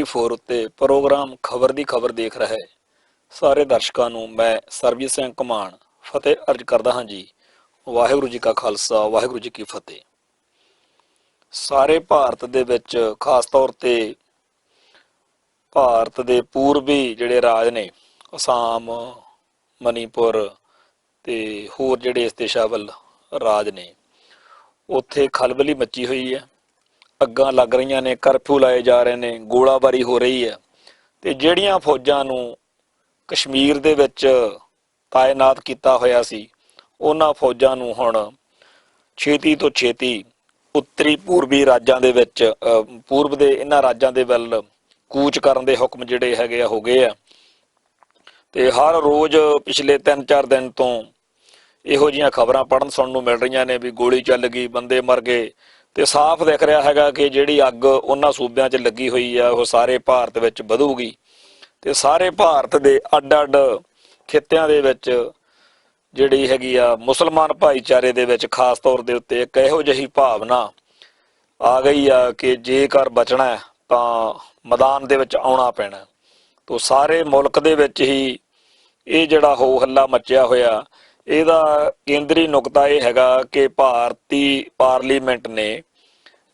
TV4 ਉੱਤੇ programme ਖਬਰ ਦੀ ਖਬਰ ਦੇਖ ਰਹੇ ਸਾਰੇ ਦਰਸ਼ਕਾਂ ਨੂੰ ਮੈਂ ਸਰਬਜੀਤ ਸਿੰਘ ਘਮਾਣ ਫਤਿਹ ਅਰਜ਼ ਕਰਦਾ ਹਾਂ ਜੀ। ਵਾਹਿਗੁਰੂ ਜੀ ਕਾ ਖਾਲਸਾ, ਵਾਹਿਗੁਰੂ ਜੀ ਕੀ ਫਤਿਹ। ਸਾਰੇ ਭਾਰਤ ਦੇ ਵਿੱਚ ਖਾਸ ਤੌਰ ਤੇ ਭਾਰਤ ਦੇ ਪੂਰਬੀ ਜਿਹੜੇ ਰਾਜ ਨੇ ਅਸਾਮ, ਮਨੀਪੁਰ ਤੇ ਹੋਰ ਜਿਹੜੇ ਇਸ ਦਿਸ਼ਾ ਵੱਲ ਰਾਜ ਨੇ, ਉੱਥੇ ਖਲਬਲੀ ਮੱਚੀ ਹੋਈ ਹੈ। ਅੱਗਾਂ ਲੱਗ ਰਹੀਆਂ ਨੇ, ਕਰਫਿਊ ਲਾਏ ਜਾ ਰਹੇ ਨੇ, ਗੋਲਾਬਾਰੀ ਹੋ ਰਹੀ ਹੈ। ਤੇ ਜਿਹੜੀਆਂ ਫੌਜਾਂ ਨੂੰ ਕਸ਼ਮੀਰ ਦੇ ਵਿੱਚ ਤਾਇਨਾਤ ਕੀਤਾ ਹੋਇਆ ਸੀ, ਉਹਨਾਂ ਫੌਜਾਂ ਨੂੰ ਹੁਣ ਛੇਤੀ ਤੋਂ ਛੇਤੀ ਉੱਤਰੀ ਪੂਰਬੀ ਰਾਜਾਂ ਦੇ ਵਿੱਚ ਪੂਰਬ ਦੇ ਇਹਨਾਂ ਰਾਜਾਂ ਦੇ ਵੱਲ ਕੂਚ ਕਰਨ ਦੇ ਹੁਕਮ ਜਿਹੜੇ ਹੈਗੇ ਆ ਹੋ ਗਏ ਆ। ਤੇ ਹਰ ਰੋਜ਼ ਪਿਛਲੇ 3-4 ਦਿਨ ਤੋਂ ਇਹੋ ਜਿਹੀਆਂ ਖਬਰਾਂ ਪੜ੍ਹਨ ਸੁਣਨ ਨੂੰ ਮਿਲ ਰਹੀਆਂ ਨੇ ਵੀ ਗੋਲੀ ਚੱਲ ਗਈ, ਬੰਦੇ ਮਰ ਗਏ। ਤੇ ਸਾਫ਼ ਦਿਖ ਰਿਹਾ ਹੈਗਾ ਕਿ ਜਿਹੜੀ ਅੱਗ ਉਹਨਾਂ ਸੂਬਿਆਂ 'ਚ ਲੱਗੀ ਹੋਈ ਆ ਉਹ ਸਾਰੇ ਭਾਰਤ ਵਿੱਚ ਵਧੂਗੀ। ਤੇ ਸਾਰੇ ਭਾਰਤ ਦੇ ਅੱਡ-ਅੱਡ ਖਿੱਤਿਆਂ ਦੇ ਵਿੱਚ ਜਿਹੜੀ ਹੈਗੀ ਆ ਮੁਸਲਮਾਨ ਭਾਈਚਾਰੇ ਦੇ ਵਿੱਚ ਖਾਸ ਤੌਰ ਦੇ ਉੱਤੇ ਇੱਕ ਇਹੋ ਜਿਹੀ ਭਾਵਨਾ ਆ ਗਈ ਆ ਕਿ ਜੇਕਰ ਬਚਣਾ ਤਾਂ ਮੈਦਾਨ ਦੇ ਵਿੱਚ ਆਉਣਾ ਪੈਣਾ। ਤੋ ਸਾਰੇ ਮੁਲਕ ਦੇ ਵਿੱਚ ਹੀ ਇਹ ਜਿਹੜਾ ਹੋ ਹੱਲਾ ਮੱਚਿਆ ਹੋਇਆ, ਇਹਦਾ ਕੇਂਦਰੀ ਨੁਕਤਾ ਇਹ ਹੈਗਾ ਕਿ ਭਾਰਤੀ ਪਾਰਲੀਮੈਂਟ ਨੇ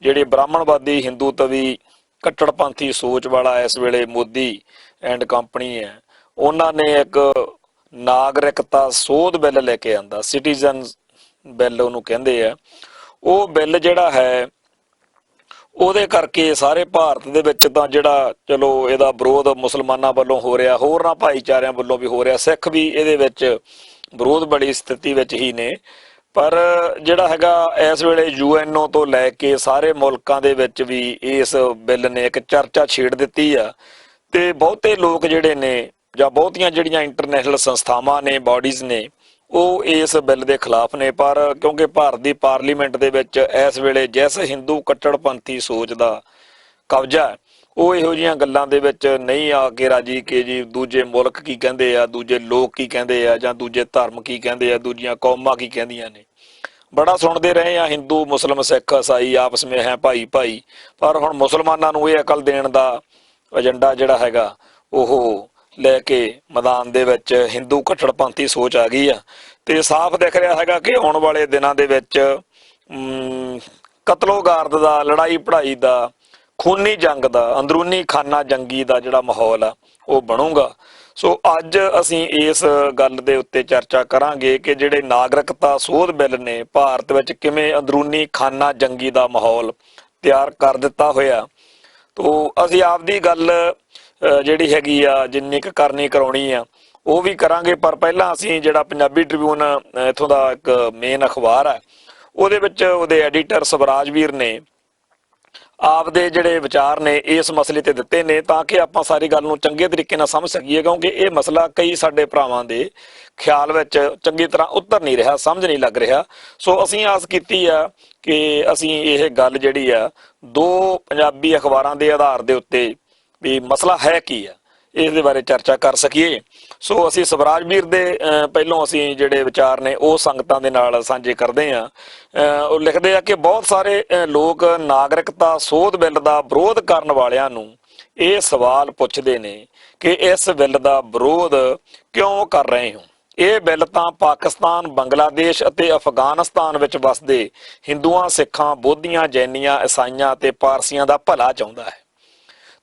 ਜਿਹੜੇ ਬ੍ਰਾਹਮਣਵਾਦੀ ਹਿੰਦੂਤਵੀ ਕੱਟੜਪੰਥੀ ਸੋਚ ਵਾਲਾ ਇਸ ਵੇਲੇ ਮੋਦੀ ਐਂਡ ਕੰਪਨੀ ਹੈ, ਉਹਨਾਂ ਨੇ ਇੱਕ ਨਾਗਰਿਕਤਾ ਸੋਧ ਬਿੱਲ ਲੈ ਕੇ ਆਂਦਾ, ਸਿਟੀਜ਼ਨ ਬਿੱਲ ਉਹਨੂੰ ਕਹਿੰਦੇ ਆ। ਉਹ ਬਿੱਲ ਜਿਹੜਾ ਹੈ ਉਹਦੇ ਕਰਕੇ ਸਾਰੇ ਭਾਰਤ ਦੇ ਵਿੱਚ ਤਾਂ ਜਿਹੜਾ ਚਲੋ ਇਹਦਾ ਵਿਰੋਧ ਮੁਸਲਮਾਨਾਂ ਵੱਲੋਂ ਹੋ ਰਿਹਾ, ਹੋਰਨਾਂ ਭਾਈਚਾਰਿਆਂ ਵੱਲੋਂ ਵੀ ਹੋ ਰਿਹਾ, ਸਿੱਖ ਵੀ ਇਹਦੇ ਵਿੱਚ ਵਿਰੋਧ ਬੜੀ ਸਥਿਤੀ ਵਿੱਚ ਹੀ ਨੇ। ਪਰ ਜਿਹੜਾ ਹੈਗਾ ਇਸ ਵੇਲੇ UNO ਤੋਂ ਲੈ ਕੇ ਸਾਰੇ ਮੁਲਕਾਂ ਦੇ ਵਿੱਚ ਵੀ ਇਸ ਬਿੱਲ ਨੇ ਇੱਕ ਚਰਚਾ ਛੇੜ ਦਿੱਤੀ ਆ। ਤੇ ਬਹੁਤੇ ਲੋਕ ਜਿਹੜੇ ਨੇ ਜਾਂ ਬਹੁਤੀਆਂ ਜਿਹੜੀਆਂ ਇੰਟਰਨੈਸ਼ਨਲ ਸੰਸਥਾਵਾਂ ਨੇ, ਬਾਡੀਜ਼ ਨੇ, ਉਹ ਇਸ ਬਿੱਲ ਦੇ ਖਿਲਾਫ ਨੇ। ਪਰ ਕਿਉਂਕਿ ਭਾਰਤ ਦੀ ਪਾਰਲੀਮੈਂਟ ਦੇ ਵਿੱਚ ਇਸ ਵੇਲੇ ਜਿਸ ਹਿੰਦੂ ਕੱਟੜਪੰਥੀ ਸੋਚ ਦਾ ਕਬਜ਼ਾ, ਉਹ ਇਹੋ ਜਿਹੀਆਂ ਗੱਲਾਂ ਦੇ ਵਿੱਚ ਨਹੀਂ ਆ ਕੇ ਰਾਜੀ ਕਿ ਜੀ ਦੂਜੇ ਮੁਲਕ ਕੀ ਕਹਿੰਦੇ ਆ, ਦੂਜੇ ਲੋਕ ਕੀ ਕਹਿੰਦੇ ਆ, ਜਾਂ ਦੂਜੇ ਧਰਮ ਕੀ ਕਹਿੰਦੇ ਆ, ਦੂਜੀਆਂ ਕੌਮਾਂ ਕੀ ਕਹਿੰਦੀਆਂ ਨੇ। ਬੜਾ ਸੁਣਦੇ ਰਹੇ ਆ ਹਿੰਦੂ, ਮੁਸਲਿਮ, ਸਿੱਖ, ਈਸਾਈ ਆਪਸ ਵਿੱਚ ਹੈ ਭਾਈ ਭਾਈ। ਪਰ ਹੁਣ ਮੁਸਲਮਾਨਾਂ ਨੂੰ ਇਹ ਅਕਲ ਦੇਣ ਦਾ ਏਜੰਡਾ ਜਿਹੜਾ ਹੈਗਾ ਉਹ ਲੈ ਕੇ ਮੈਦਾਨ ਦੇ ਵਿੱਚ ਹਿੰਦੂ ਕੱਟੜਪੰਥੀ ਸੋਚ ਆ ਗਈ ਆ। ਤੇ ਸਾਫ਼ ਦਿਖ ਰਿਹਾ ਹੈਗਾ ਕਿ ਆਉਣ ਵਾਲੇ ਦਿਨਾਂ ਦੇ ਵਿੱਚ ਕਤਲੋਗਾਰਦ ਦਾ, ਲੜਾਈ ਪੜ੍ਹਾਈ ਦਾ, ਖੂਨੀ ਜੰਗ ਦਾ, ਅੰਦਰੂਨੀ ਖਾਨਾ ਜੰਗੀ ਦਾ ਜਿਹੜਾ ਮਾਹੌਲ ਆ ਉਹ ਬਣੂਗਾ। ਸੋ ਅੱਜ ਅਸੀਂ ਇਸ ਗੱਲ ਦੇ ਉੱਤੇ ਚਰਚਾ ਕਰਾਂਗੇ ਕਿ ਜਿਹੜੇ ਨਾਗਰਿਕਤਾ ਸੋਧ ਬਿੱਲ ਨੇ ਭਾਰਤ ਵਿੱਚ ਕਿਵੇਂ ਅੰਦਰੂਨੀ ਖਾਨਾ ਜੰਗੀ ਦਾ ਮਾਹੌਲ ਤਿਆਰ ਕਰ ਦਿੱਤਾ ਹੋਇਆ। ਤੋ ਅਸੀਂ ਆਪਦੀ ਗੱਲ ਜਿਹੜੀ ਹੈਗੀ ਆ ਜਿੰਨੀ ਕੁ ਕਰਨੀ ਕਰਾਉਣੀ ਆ ਉਹ ਵੀ ਕਰਾਂਗੇ। ਪਰ ਪਹਿਲਾਂ ਅਸੀਂ ਜਿਹੜਾ ਪੰਜਾਬੀ ਟ੍ਰਿਬਿਊਨ ਇੱਥੋਂ ਦਾ ਇੱਕ ਮੇਨ ਅਖਬਾਰ ਆ, ਉਹਦੇ ਵਿੱਚ ਉਹਦੇ ਐਡੀਟਰ ਸਵਰਾਜਵੀਰ ਨੇ ਆਪਦੇ ਜਿਹੜੇ ਵਿਚਾਰ ਨੇ ਇਸ ਮਸਲੇ ਤੇ ਦਿੱਤੇ ਨੇ, ਤਾਂ ਕਿ ਆਪਾਂ ਸਾਰੀ ਗੱਲ ਨੂੰ ਚੰਗੇ ਤਰੀਕੇ ਨਾਲ ਸਮਝ ਸਕੀਏ। ਕਿਉਂਕਿ ਇਹ ਮਸਲਾ ਕਈ ਸਾਡੇ ਭਰਾਵਾਂ ਦੇ ਖਿਆਲ ਵਿੱਚ ਚੰਗੀ ਤਰ੍ਹਾਂ ਉਤਰ ਨਹੀਂ ਰਿਹਾ, ਸਮਝ ਨਹੀਂ ਲੱਗ ਰਿਹਾ। ਸੋ ਅਸੀਂ ਆਸ ਕੀਤੀ ਆ ਕਿ ਅਸੀਂ ਇਹ ਗੱਲ ਜਿਹੜੀ ਆ ਦੋ ਪੰਜਾਬੀ ਅਖਬਾਰਾਂ ਦੇ ਆਧਾਰ ਦੇ ਉੱਤੇ ਵੀ ਮਸਲਾ ਹੈ ਕੀ ਆ, ਇਸ ਦੇ ਬਾਰੇ ਚਰਚਾ ਕਰ ਸਕੀਏ। ਸੋ ਅਸੀਂ ਸਵਰਾਜਵੀਰ ਦੇ ਪਹਿਲੋਂ ਅਸੀਂ ਜਿਹੜੇ ਵਿਚਾਰ ਨੇ ਉਹ ਸੰਗਤਾਂ ਦੇ ਨਾਲ ਸਾਂਝੇ ਕਰਦੇ ਹਾਂ। ਉਹ ਲਿਖਦੇ ਆ ਕਿ ਬਹੁਤ ਸਾਰੇ ਲੋਕ ਨਾਗਰਿਕਤਾ ਸੋਧ ਬਿੱਲ ਦਾ ਵਿਰੋਧ ਕਰਨ ਵਾਲਿਆਂ ਨੂੰ ਇਹ ਸਵਾਲ ਪੁੱਛਦੇ ਨੇ ਕਿ ਇਸ ਬਿੱਲ ਦਾ ਵਿਰੋਧ ਕਿਉਂ ਕਰ ਰਹੇ ਹੋ। ਇਹ ਬਿੱਲ ਤਾਂ ਪਾਕਿਸਤਾਨ, ਬੰਗਲਾਦੇਸ਼ ਅਤੇ ਅਫਗਾਨਿਸਤਾਨ ਵਿੱਚ ਵਸਦੇ ਹਿੰਦੂਆਂ, ਸਿੱਖਾਂ, ਬੋਧੀਆਂ, ਜੈਨੀਆਂ, ਈਸਾਈਆਂ ਅਤੇ ਪਾਰਸੀਆਂ ਦਾ ਭਲਾ ਚਾਹੁੰਦਾ ਹੈ।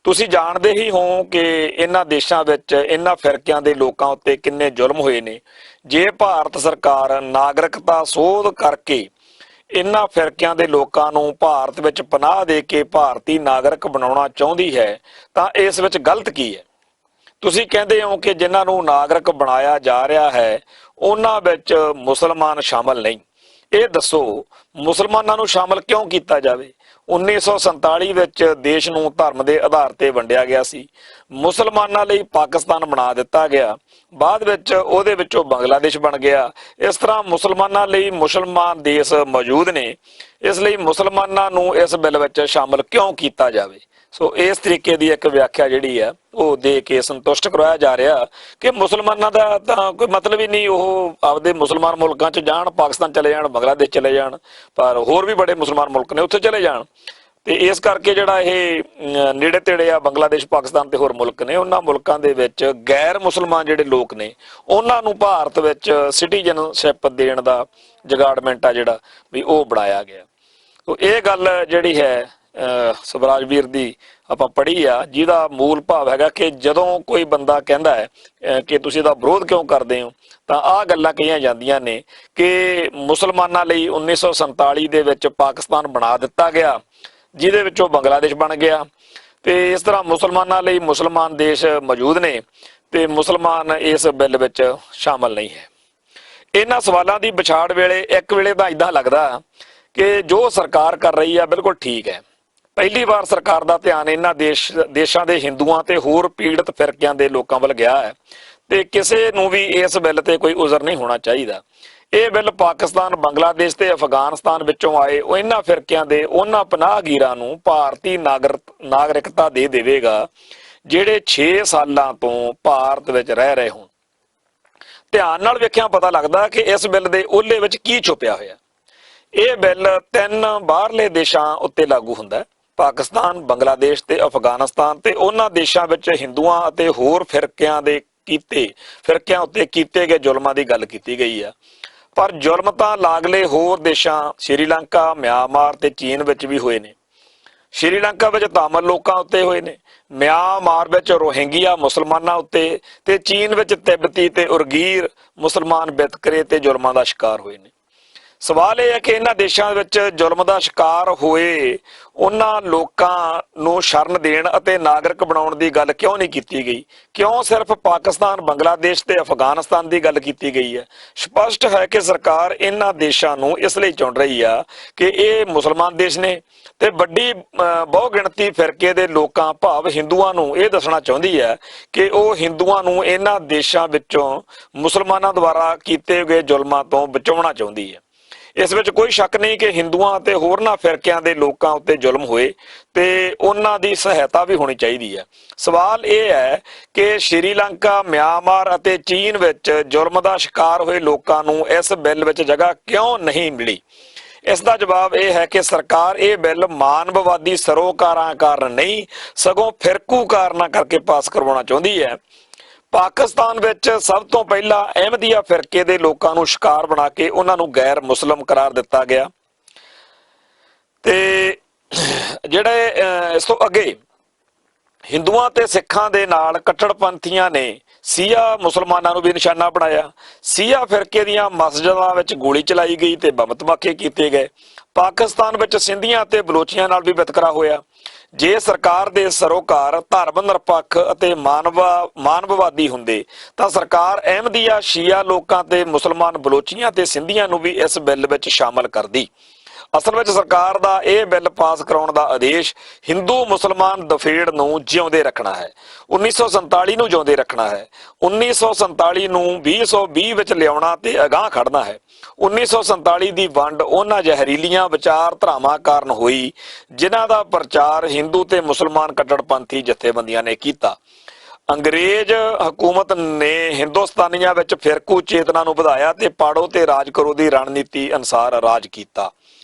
ਤੁਸੀਂ ਜਾਣਦੇ ਹੀ ਹੋ ਕਿ ਇਹਨਾਂ ਦੇਸ਼ਾਂ ਵਿੱਚ ਇਹਨਾਂ ਫਿਰਕਿਆਂ ਦੇ ਲੋਕਾਂ ਉੱਤੇ ਕਿੰਨੇ ਜ਼ੁਲਮ ਹੋਏ ਨੇ। ਜੇ ਭਾਰਤ ਸਰਕਾਰ ਨਾਗਰਿਕਤਾ ਸੋਧ ਕਰਕੇ ਇਹਨਾਂ ਫਿਰਕਿਆਂ ਦੇ ਲੋਕਾਂ ਨੂੰ ਭਾਰਤ ਵਿੱਚ ਪਨਾਹ ਦੇ ਕੇ ਭਾਰਤੀ ਨਾਗਰਿਕ ਬਣਾਉਣਾ ਚਾਹੁੰਦੀ ਹੈ ਤਾਂ ਇਸ ਵਿੱਚ ਗਲਤ ਕੀ ਹੈ? ਤੁਸੀਂ ਕਹਿੰਦੇ ਹੋ ਕਿ ਜਿਨ੍ਹਾਂ ਨੂੰ ਨਾਗਰਿਕ ਬਣਾਇਆ ਜਾ ਰਿਹਾ ਹੈ ਉਹਨਾਂ ਵਿੱਚ ਮੁਸਲਮਾਨ ਸ਼ਾਮਲ ਨਹੀਂ। ਇਹ ਦੱਸੋ ਮੁਸਲਮਾਨਾਂ ਨੂੰ ਸ਼ਾਮਲ ਕਿਉਂ ਕੀਤਾ ਜਾਵੇ? 1947 ਵਿੱਚ ਦੇਸ਼ ਨੂੰ ਧਰਮ ਦੇ ਆਧਾਰ ਤੇ ਵੰਡਿਆ ਗਿਆ ਸੀ। ਮੁਸਲਮਾਨਾਂ ਲਈ ਪਾਕਿਸਤਾਨ ਬਣਾ ਦਿੱਤਾ ਗਿਆ, ਬਾਅਦ ਵਿੱਚ ਉਹਦੇ ਵਿੱਚੋਂ ਬੰਗਲਾਦੇਸ਼ ਬਣ ਗਿਆ। ਇਸ ਤਰ੍ਹਾਂ ਮੁਸਲਮਾਨਾਂ ਲਈ ਮੁਸਲਮਾਨ ਦੇਸ਼ ਮੌਜੂਦ ਨੇ, ਇਸ ਲਈ ਮੁਸਲਮਾਨਾਂ ਨੂੰ ਇਸ ਬਿੱਲ ਵਿੱਚ ਸ਼ਾਮਲ ਕਿਉਂ ਕੀਤਾ ਜਾਵੇ। ਸੋ ਇਸ ਤਰੀਕੇ ਦੀ ਇੱਕ ਵਿਆਖਿਆ ਜਿਹੜੀ ਆ ਉਹ ਦੇ ਕੇ ਸੰਤੁਸ਼ਟ ਕਰਵਾਇਆ ਜਾ ਰਿਹਾ ਕਿ ਮੁਸਲਮਾਨਾਂ ਦਾ ਤਾਂ ਕੋਈ ਮਤਲਬ ਹੀ ਨਹੀਂ, ਉਹ ਆਪਦੇ ਮੁਸਲਮਾਨ ਮੁਲਕਾਂ 'ਚ ਜਾਣ, ਪਾਕਿਸਤਾਨ ਚਲੇ ਜਾਣ, ਬੰਗਲਾਦੇਸ਼ ਚਲੇ ਜਾਣ, ਪਰ ਹੋਰ ਵੀ ਬੜੇ ਮੁਸਲਮਾਨ ਮੁਲਕ ਨੇ ਉੱਥੇ ਚਲੇ ਜਾਣ। ਤੇ ਇਸ ਕਰਕੇ ਜਿਹੜਾ ਇਹ ਨੇੜੇ ਤੇੜੇ ਆ ਬੰਗਲਾਦੇਸ਼, ਪਾਕਿਸਤਾਨ ਤੇ ਹੋਰ ਮੁਲਕ ਨੇ, ਉਹਨਾਂ ਮੁਲਕਾਂ ਦੇ ਵਿੱਚ ਗੈਰ ਮੁਸਲਮਾਨ ਜਿਹੜੇ ਲੋਕ ਨੇ ਉਹਨਾਂ ਨੂੰ ਭਾਰਤ ਵਿੱਚ ਸਿਟੀਜ਼ਨਸ਼ਿਪ ਦੇਣ ਦਾ ਜਗਾੜਮੈਂਟ ਆ ਜਿਹੜਾ ਵੀ ਉਹ ਬਣਾਇਆ ਗਿਆ। ਤੋ ਇਹ ਗੱਲ ਜਿਹੜੀ ਹੈ ਸਵਰਾਜ ਵੀਰ ਦੀ ਆਪਾਂ ਪੜ੍ਹੀ ਆ, ਜਿਹਦਾ ਮੂਲ ਭਾਵ ਹੈਗਾ ਕਿ ਜਦੋਂ ਕੋਈ ਬੰਦਾ ਕਹਿੰਦਾ ਹੈ ਕਿ ਤੁਸੀਂ ਇਹਦਾ ਵਿਰੋਧ ਕਿਉਂ ਕਰਦੇ ਹੋ, ਤਾਂ ਆਹ ਗੱਲਾਂ ਕਹੀਆਂ ਜਾਂਦੀਆਂ ਨੇ ਕਿ ਮੁਸਲਮਾਨਾਂ ਲਈ 1947 ਦੇ ਵਿੱਚ ਪਾਕਿਸਤਾਨ ਬਣਾ ਦਿੱਤਾ ਗਿਆ, ਜਿਹਦੇ ਵਿੱਚੋਂ ਬੰਗਲਾਦੇਸ਼ ਬਣ ਗਿਆ, ਤੇ ਇਸ ਤਰ੍ਹਾਂ ਮੁਸਲਮਾਨਾਂ ਲਈ ਮੁਸਲਮਾਨ ਦੇਸ਼ ਮੌਜੂਦ ਨੇ ਤੇ ਮੁਸਲਮਾਨ ਇਸ ਬਿੱਲ ਵਿੱਚ ਸ਼ਾਮਲ ਨਹੀਂ ਹੈ। ਇਹਨਾਂ ਸਵਾਲਾਂ ਦੀ ਵਿਛਾੜ ਵੇਲੇ ਇੱਕ ਵੇਲੇ ਤਾਂ ਇਦਾਂ ਲੱਗਦਾ ਕਿ ਜੋ ਸਰਕਾਰ ਕਰ ਰਹੀ ਆ ਬਿਲਕੁਲ ਠੀਕ ਹੈ। ਪਹਿਲੀ ਵਾਰ ਸਰਕਾਰ ਦਾ ਧਿਆਨ ਇਹਨਾਂ ਦੇਸ਼ਾਂ ਦੇ ਹਿੰਦੂਆਂ ਤੇ ਹੋਰ ਪੀੜਤ ਫਿਰਕਿਆਂ ਦੇ ਲੋਕਾਂ ਵੱਲ ਗਿਆ ਹੈ ਤੇ ਕਿਸੇ ਨੂੰ ਵੀ ਇਸ ਬਿੱਲ ਤੇ ਕੋਈ ਉਜ਼ਰ ਨਹੀਂ ਹੋਣਾ ਚਾਹੀਦਾ। ਇਹ ਬਿੱਲ ਪਾਕਿਸਤਾਨ, ਬੰਗਲਾਦੇਸ਼ ਤੇ ਅਫਗਾਨਿਸਤਾਨ ਵਿੱਚੋਂ ਆਏ ਇਹਨਾਂ ਫਿਰਕਿਆਂ ਦੇ ਉਹਨਾਂ ਪਨਾਹਗੀਰਾਂ ਨੂੰ ਭਾਰਤੀ ਨਾਗਰਿਕਤਾ ਦੇ ਦੇਵੇਗਾ ਜਿਹੜੇ 6 ਸਾਲਾਂ ਤੋਂ ਭਾਰਤ ਵਿੱਚ ਰਹਿ ਰਹੇ ਹੋਣ। ਧਿਆਨ ਨਾਲ ਵੇਖਿਆ ਪਤਾ ਲੱਗਦਾ ਕਿ ਇਸ ਬਿੱਲ ਦੇ ਓਹਲੇ ਵਿੱਚ ਕੀ ਛੁਪਿਆ ਹੋਇਆ। ਇਹ ਬਿੱਲ 3 ਬਾਹਰਲੇ ਦੇਸ਼ਾਂ ਉੱਤੇ ਲਾਗੂ ਹੁੰਦਾ, ਪਾਕਿਸਤਾਨ, ਬੰਗਲਾਦੇਸ਼ ਤੇ ਅਫਗਾਨਿਸਤਾਨ, ਤੇ ਉਹਨਾਂ ਦੇਸ਼ਾਂ ਵਿੱਚ ਹਿੰਦੂਆਂ ਅਤੇ ਹੋਰ ਫਿਰਕਿਆਂ ਉੱਤੇ ਕੀਤੇ ਗਏ ਜ਼ੁਲਮਾਂ ਦੀ ਗੱਲ ਕੀਤੀ ਗਈ ਆ। ਪਰ ਜ਼ੁਲਮ ਤਾਂ ਲਾਗਲੇ ਹੋਰ ਦੇਸ਼ਾਂ ਸ਼੍ਰੀਲੰਕਾ, ਮਿਆਂਮਾਰ ਤੇ ਚੀਨ ਵਿੱਚ ਵੀ ਹੋਏ ਨੇ। ਸ਼੍ਰੀਲੰਕਾ ਵਿੱਚ ਤਾਮਿਲ ਲੋਕਾਂ ਉੱਤੇ ਹੋਏ ਨੇ, ਮਿਆਂਮਾਰ ਵਿੱਚ ਰੋਹਿੰਗੀਆ ਮੁਸਲਮਾਨਾਂ ਉੱਤੇ, ਤੇ ਚੀਨ ਵਿੱਚ ਤਿੱਬਤੀ ਤੇ ਉਰਗੀਰ ਮੁਸਲਮਾਨ ਵਿਤਕਰੇ ਤੇ ਜ਼ੁਲਮਾਂ ਦਾ ਸ਼ਿਕਾਰ ਹੋਏ ਨੇ। ਸਵਾਲ ਇਹ ਹੈ ਕਿ ਇਹਨਾਂ ਦੇਸ਼ਾਂ ਵਿੱਚ ਜ਼ੁਲਮ ਦਾ ਸ਼ਿਕਾਰ ਹੋਏ ਉਹਨਾਂ ਲੋਕਾਂ ਨੂੰ ਸ਼ਰਨ ਦੇਣ ਅਤੇ ਨਾਗਰਿਕ ਬਣਾਉਣ ਦੀ ਗੱਲ ਕਿਉਂ ਨਹੀਂ ਕੀਤੀ ਗਈ? ਕਿਉਂ ਸਿਰਫ ਪਾਕਿਸਤਾਨ, ਬੰਗਲਾਦੇਸ਼ ਤੇ ਅਫਗਾਨਿਸਤਾਨ ਦੀ ਗੱਲ ਕੀਤੀ ਗਈ ਹੈ? ਸਪਸ਼ਟ ਹੈ ਕਿ ਸਰਕਾਰ ਇਹਨਾਂ ਦੇਸ਼ਾਂ ਨੂੰ ਇਸ ਲਈ ਚੁਣ ਰਹੀ ਆ ਕਿ ਇਹ ਮੁਸਲਮਾਨ ਦੇਸ਼ ਨੇ ਤੇ ਵੱਡੀ ਬਹੁਗਿਣਤੀ ਫਿਰਕੇ ਦੇ ਲੋਕਾਂ ਭਾਵ ਹਿੰਦੂਆਂ ਨੂੰ ਇਹ ਦੱਸਣਾ ਚਾਹੁੰਦੀ ਹੈ ਕਿ ਉਹ ਹਿੰਦੂਆਂ ਨੂੰ ਇਹਨਾਂ ਦੇਸ਼ਾਂ ਵਿੱਚੋਂ ਮੁਸਲਮਾਨਾਂ ਦੁਆਰਾ ਕੀਤੇ ਗਏ ਜ਼ੁਲਮਾਂ ਤੋਂ ਬਚਾਉਣਾ ਚਾਹੁੰਦੀ ਹੈ। ਇਸ ਵਿੱਚ ਕੋਈ ਸ਼ੱਕ ਨਹੀਂ ਕਿ ਹਿੰਦੂਆਂ ਅਤੇ ਹੋਰਨਾਂ ਫਿਰਕਿਆਂ ਦੇ ਲੋਕਾਂ ਉੱਤੇ ਜ਼ੁਲਮ ਹੋਏ ਤੇ ਉਹਨਾਂ ਦੀ ਸਹਾਇਤਾ ਵੀ ਹੋਣੀ ਚਾਹੀਦੀ ਹੈ। ਸਵਾਲ ਇਹ ਹੈ ਕਿ ਸ਼੍ਰੀਲੰਕਾ, ਮਿਆਂਮਾਰ ਅਤੇ ਚੀਨ ਵਿੱਚ ਜ਼ੁਲਮ ਦਾ ਸ਼ਿਕਾਰ ਹੋਏ ਲੋਕਾਂ ਨੂੰ ਇਸ ਬਿੱਲ ਵਿੱਚ ਜਗ੍ਹਾ ਕਿਉਂ ਨਹੀਂ ਮਿਲੀ? ਇਸ ਦਾ ਜਵਾਬ ਇਹ ਹੈ ਕਿ ਸਰਕਾਰ ਇਹ ਬਿੱਲ ਮਾਨਵਵਾਦੀ ਸਰੋਕਾਰਾਂ ਕਾਰਨ ਨਹੀਂ, ਸਗੋਂ ਫਿਰਕੂ ਕਾਰਨਾਂ ਕਰਕੇ ਪਾਸ ਕਰਵਾਉਣਾ ਚਾਹੁੰਦੀ ਹੈ। ਪਾਕਿਸਤਾਨ ਵਿੱਚ ਸਭ ਤੋਂ ਪਹਿਲਾਂ ਅਹਿਮਦੀਆ ਫਿਰਕੇ ਦੇ ਲੋਕਾਂ ਨੂੰ ਸ਼ਿਕਾਰ ਬਣਾ ਕੇ ਉਹਨਾਂ ਨੂੰ ਗੈਰ ਮੁਸਲਮ ਕਰਾਰ ਦਿੱਤਾ ਗਿਆ, ਤੇ ਜਿਹੜੇ ਇਸ ਤੋਂ ਅੱਗੇ ਹਿੰਦੂਆਂ ਤੇ ਸਿੱਖਾਂ ਦੇ ਨਾਲ ਕੱਟੜਪੰਥੀਆਂ ਨੇ ਸੀਆ ਮੁਸਲਮਾਨਾਂ ਨੂੰ ਵੀ ਨਿਸ਼ਾਨਾ ਬਣਾਇਆ। ਸੀਆ ਫਿਰਕੇ ਦੀਆਂ ਮਸਜਿਦਾਂ ਵਿੱਚ ਗੋਲੀ ਚਲਾਈ ਗਈ ਤੇ ਬੰਬ ਧਮਾਕੇ ਕੀਤੇ ਗਏ। ਪਾਕਿਸਤਾਨ ਵਿੱਚ ਸਿੰਧੀਆਂ ਤੇ ਬਲੋਚੀਆਂ ਨਾਲ ਵੀ ਵਿਤਕਰਾ ਹੋਇਆ। ਜੇ ਸਰਕਾਰ ਦੇ ਸਰੋਕਾਰ ਧਰਮ ਨਿਰਪੱਖ ਅਤੇ ਮਾਨਵਵਾਦੀ ਹੁੰਦੇ ਤਾਂ ਸਰਕਾਰ ਅਹਿਮਦੀਆ, ਸ਼ੀਆ ਲੋਕਾਂ ਤੇ ਮੁਸਲਮਾਨ, ਬਲੋਚੀਆਂ ਤੇ ਸਿੰਧੀਆਂ ਨੂੰ ਵੀ ਇਸ ਬਿੱਲ ਵਿੱਚ ਸ਼ਾਮਲ ਕਰਦੀ। ਅਸਲ ਵਿੱਚ ਸਰਕਾਰ ਦਾ ਇਹ ਬਿੱਲ ਪਾਸ ਕਰਾਉਣ ਦਾ ਆਦੇਸ਼ ਹਿੰਦੂ ਮੁਸਲਮਾਨ ਦਫੇੜ ਨੂੰ ਜਿਉਂਦੇ ਰੱਖਣਾ ਹੈ, 1947 ਨੂੰ ਜਿਉਂਦੇ ਰੱਖਣਾ ਹੈ, 1947 ਨੂੰ 2020 ਵਿੱਚ ਲਿਆਉਣਾ ਤੇ ਅਗਾਂਹ ਖੜਨਾ ਹੈ। 1947 ਦੀ ਵੰਡ ਉਹਨਾਂ ਜ਼ਹਿਰੀਲੀਆਂ ਵਿਚਾਰਧਾਰਾਵਾਂ ਕਾਰਨ ਹੋਈ ਜਿਨ੍ਹਾਂ ਦਾ ਪ੍ਰਚਾਰ ਹਿੰਦੂ ਤੇ ਮੁਸਲਮਾਨ ਕੱਟੜਪੰਥੀ ਜਥੇਬੰਦੀਆਂ ਨੇ ਕੀਤਾ। ਅੰਗਰੇਜ਼ ਹਕੂਮਤ ਨੇ ਹਿੰਦੁਸਤਾਨੀਆਂ ਵਿੱਚ ਫਿਰਕੂ ਚੇਤਨਾ ਨੂੰ ਵਧਾਇਆ ਤੇ ਪਾੜੋ ਤੇ ਰਾਜ ਕਰੋ ਦੀ ਰਣਨੀਤੀ ਅਨੁਸਾਰ ਰਾਜ ਕੀਤਾ।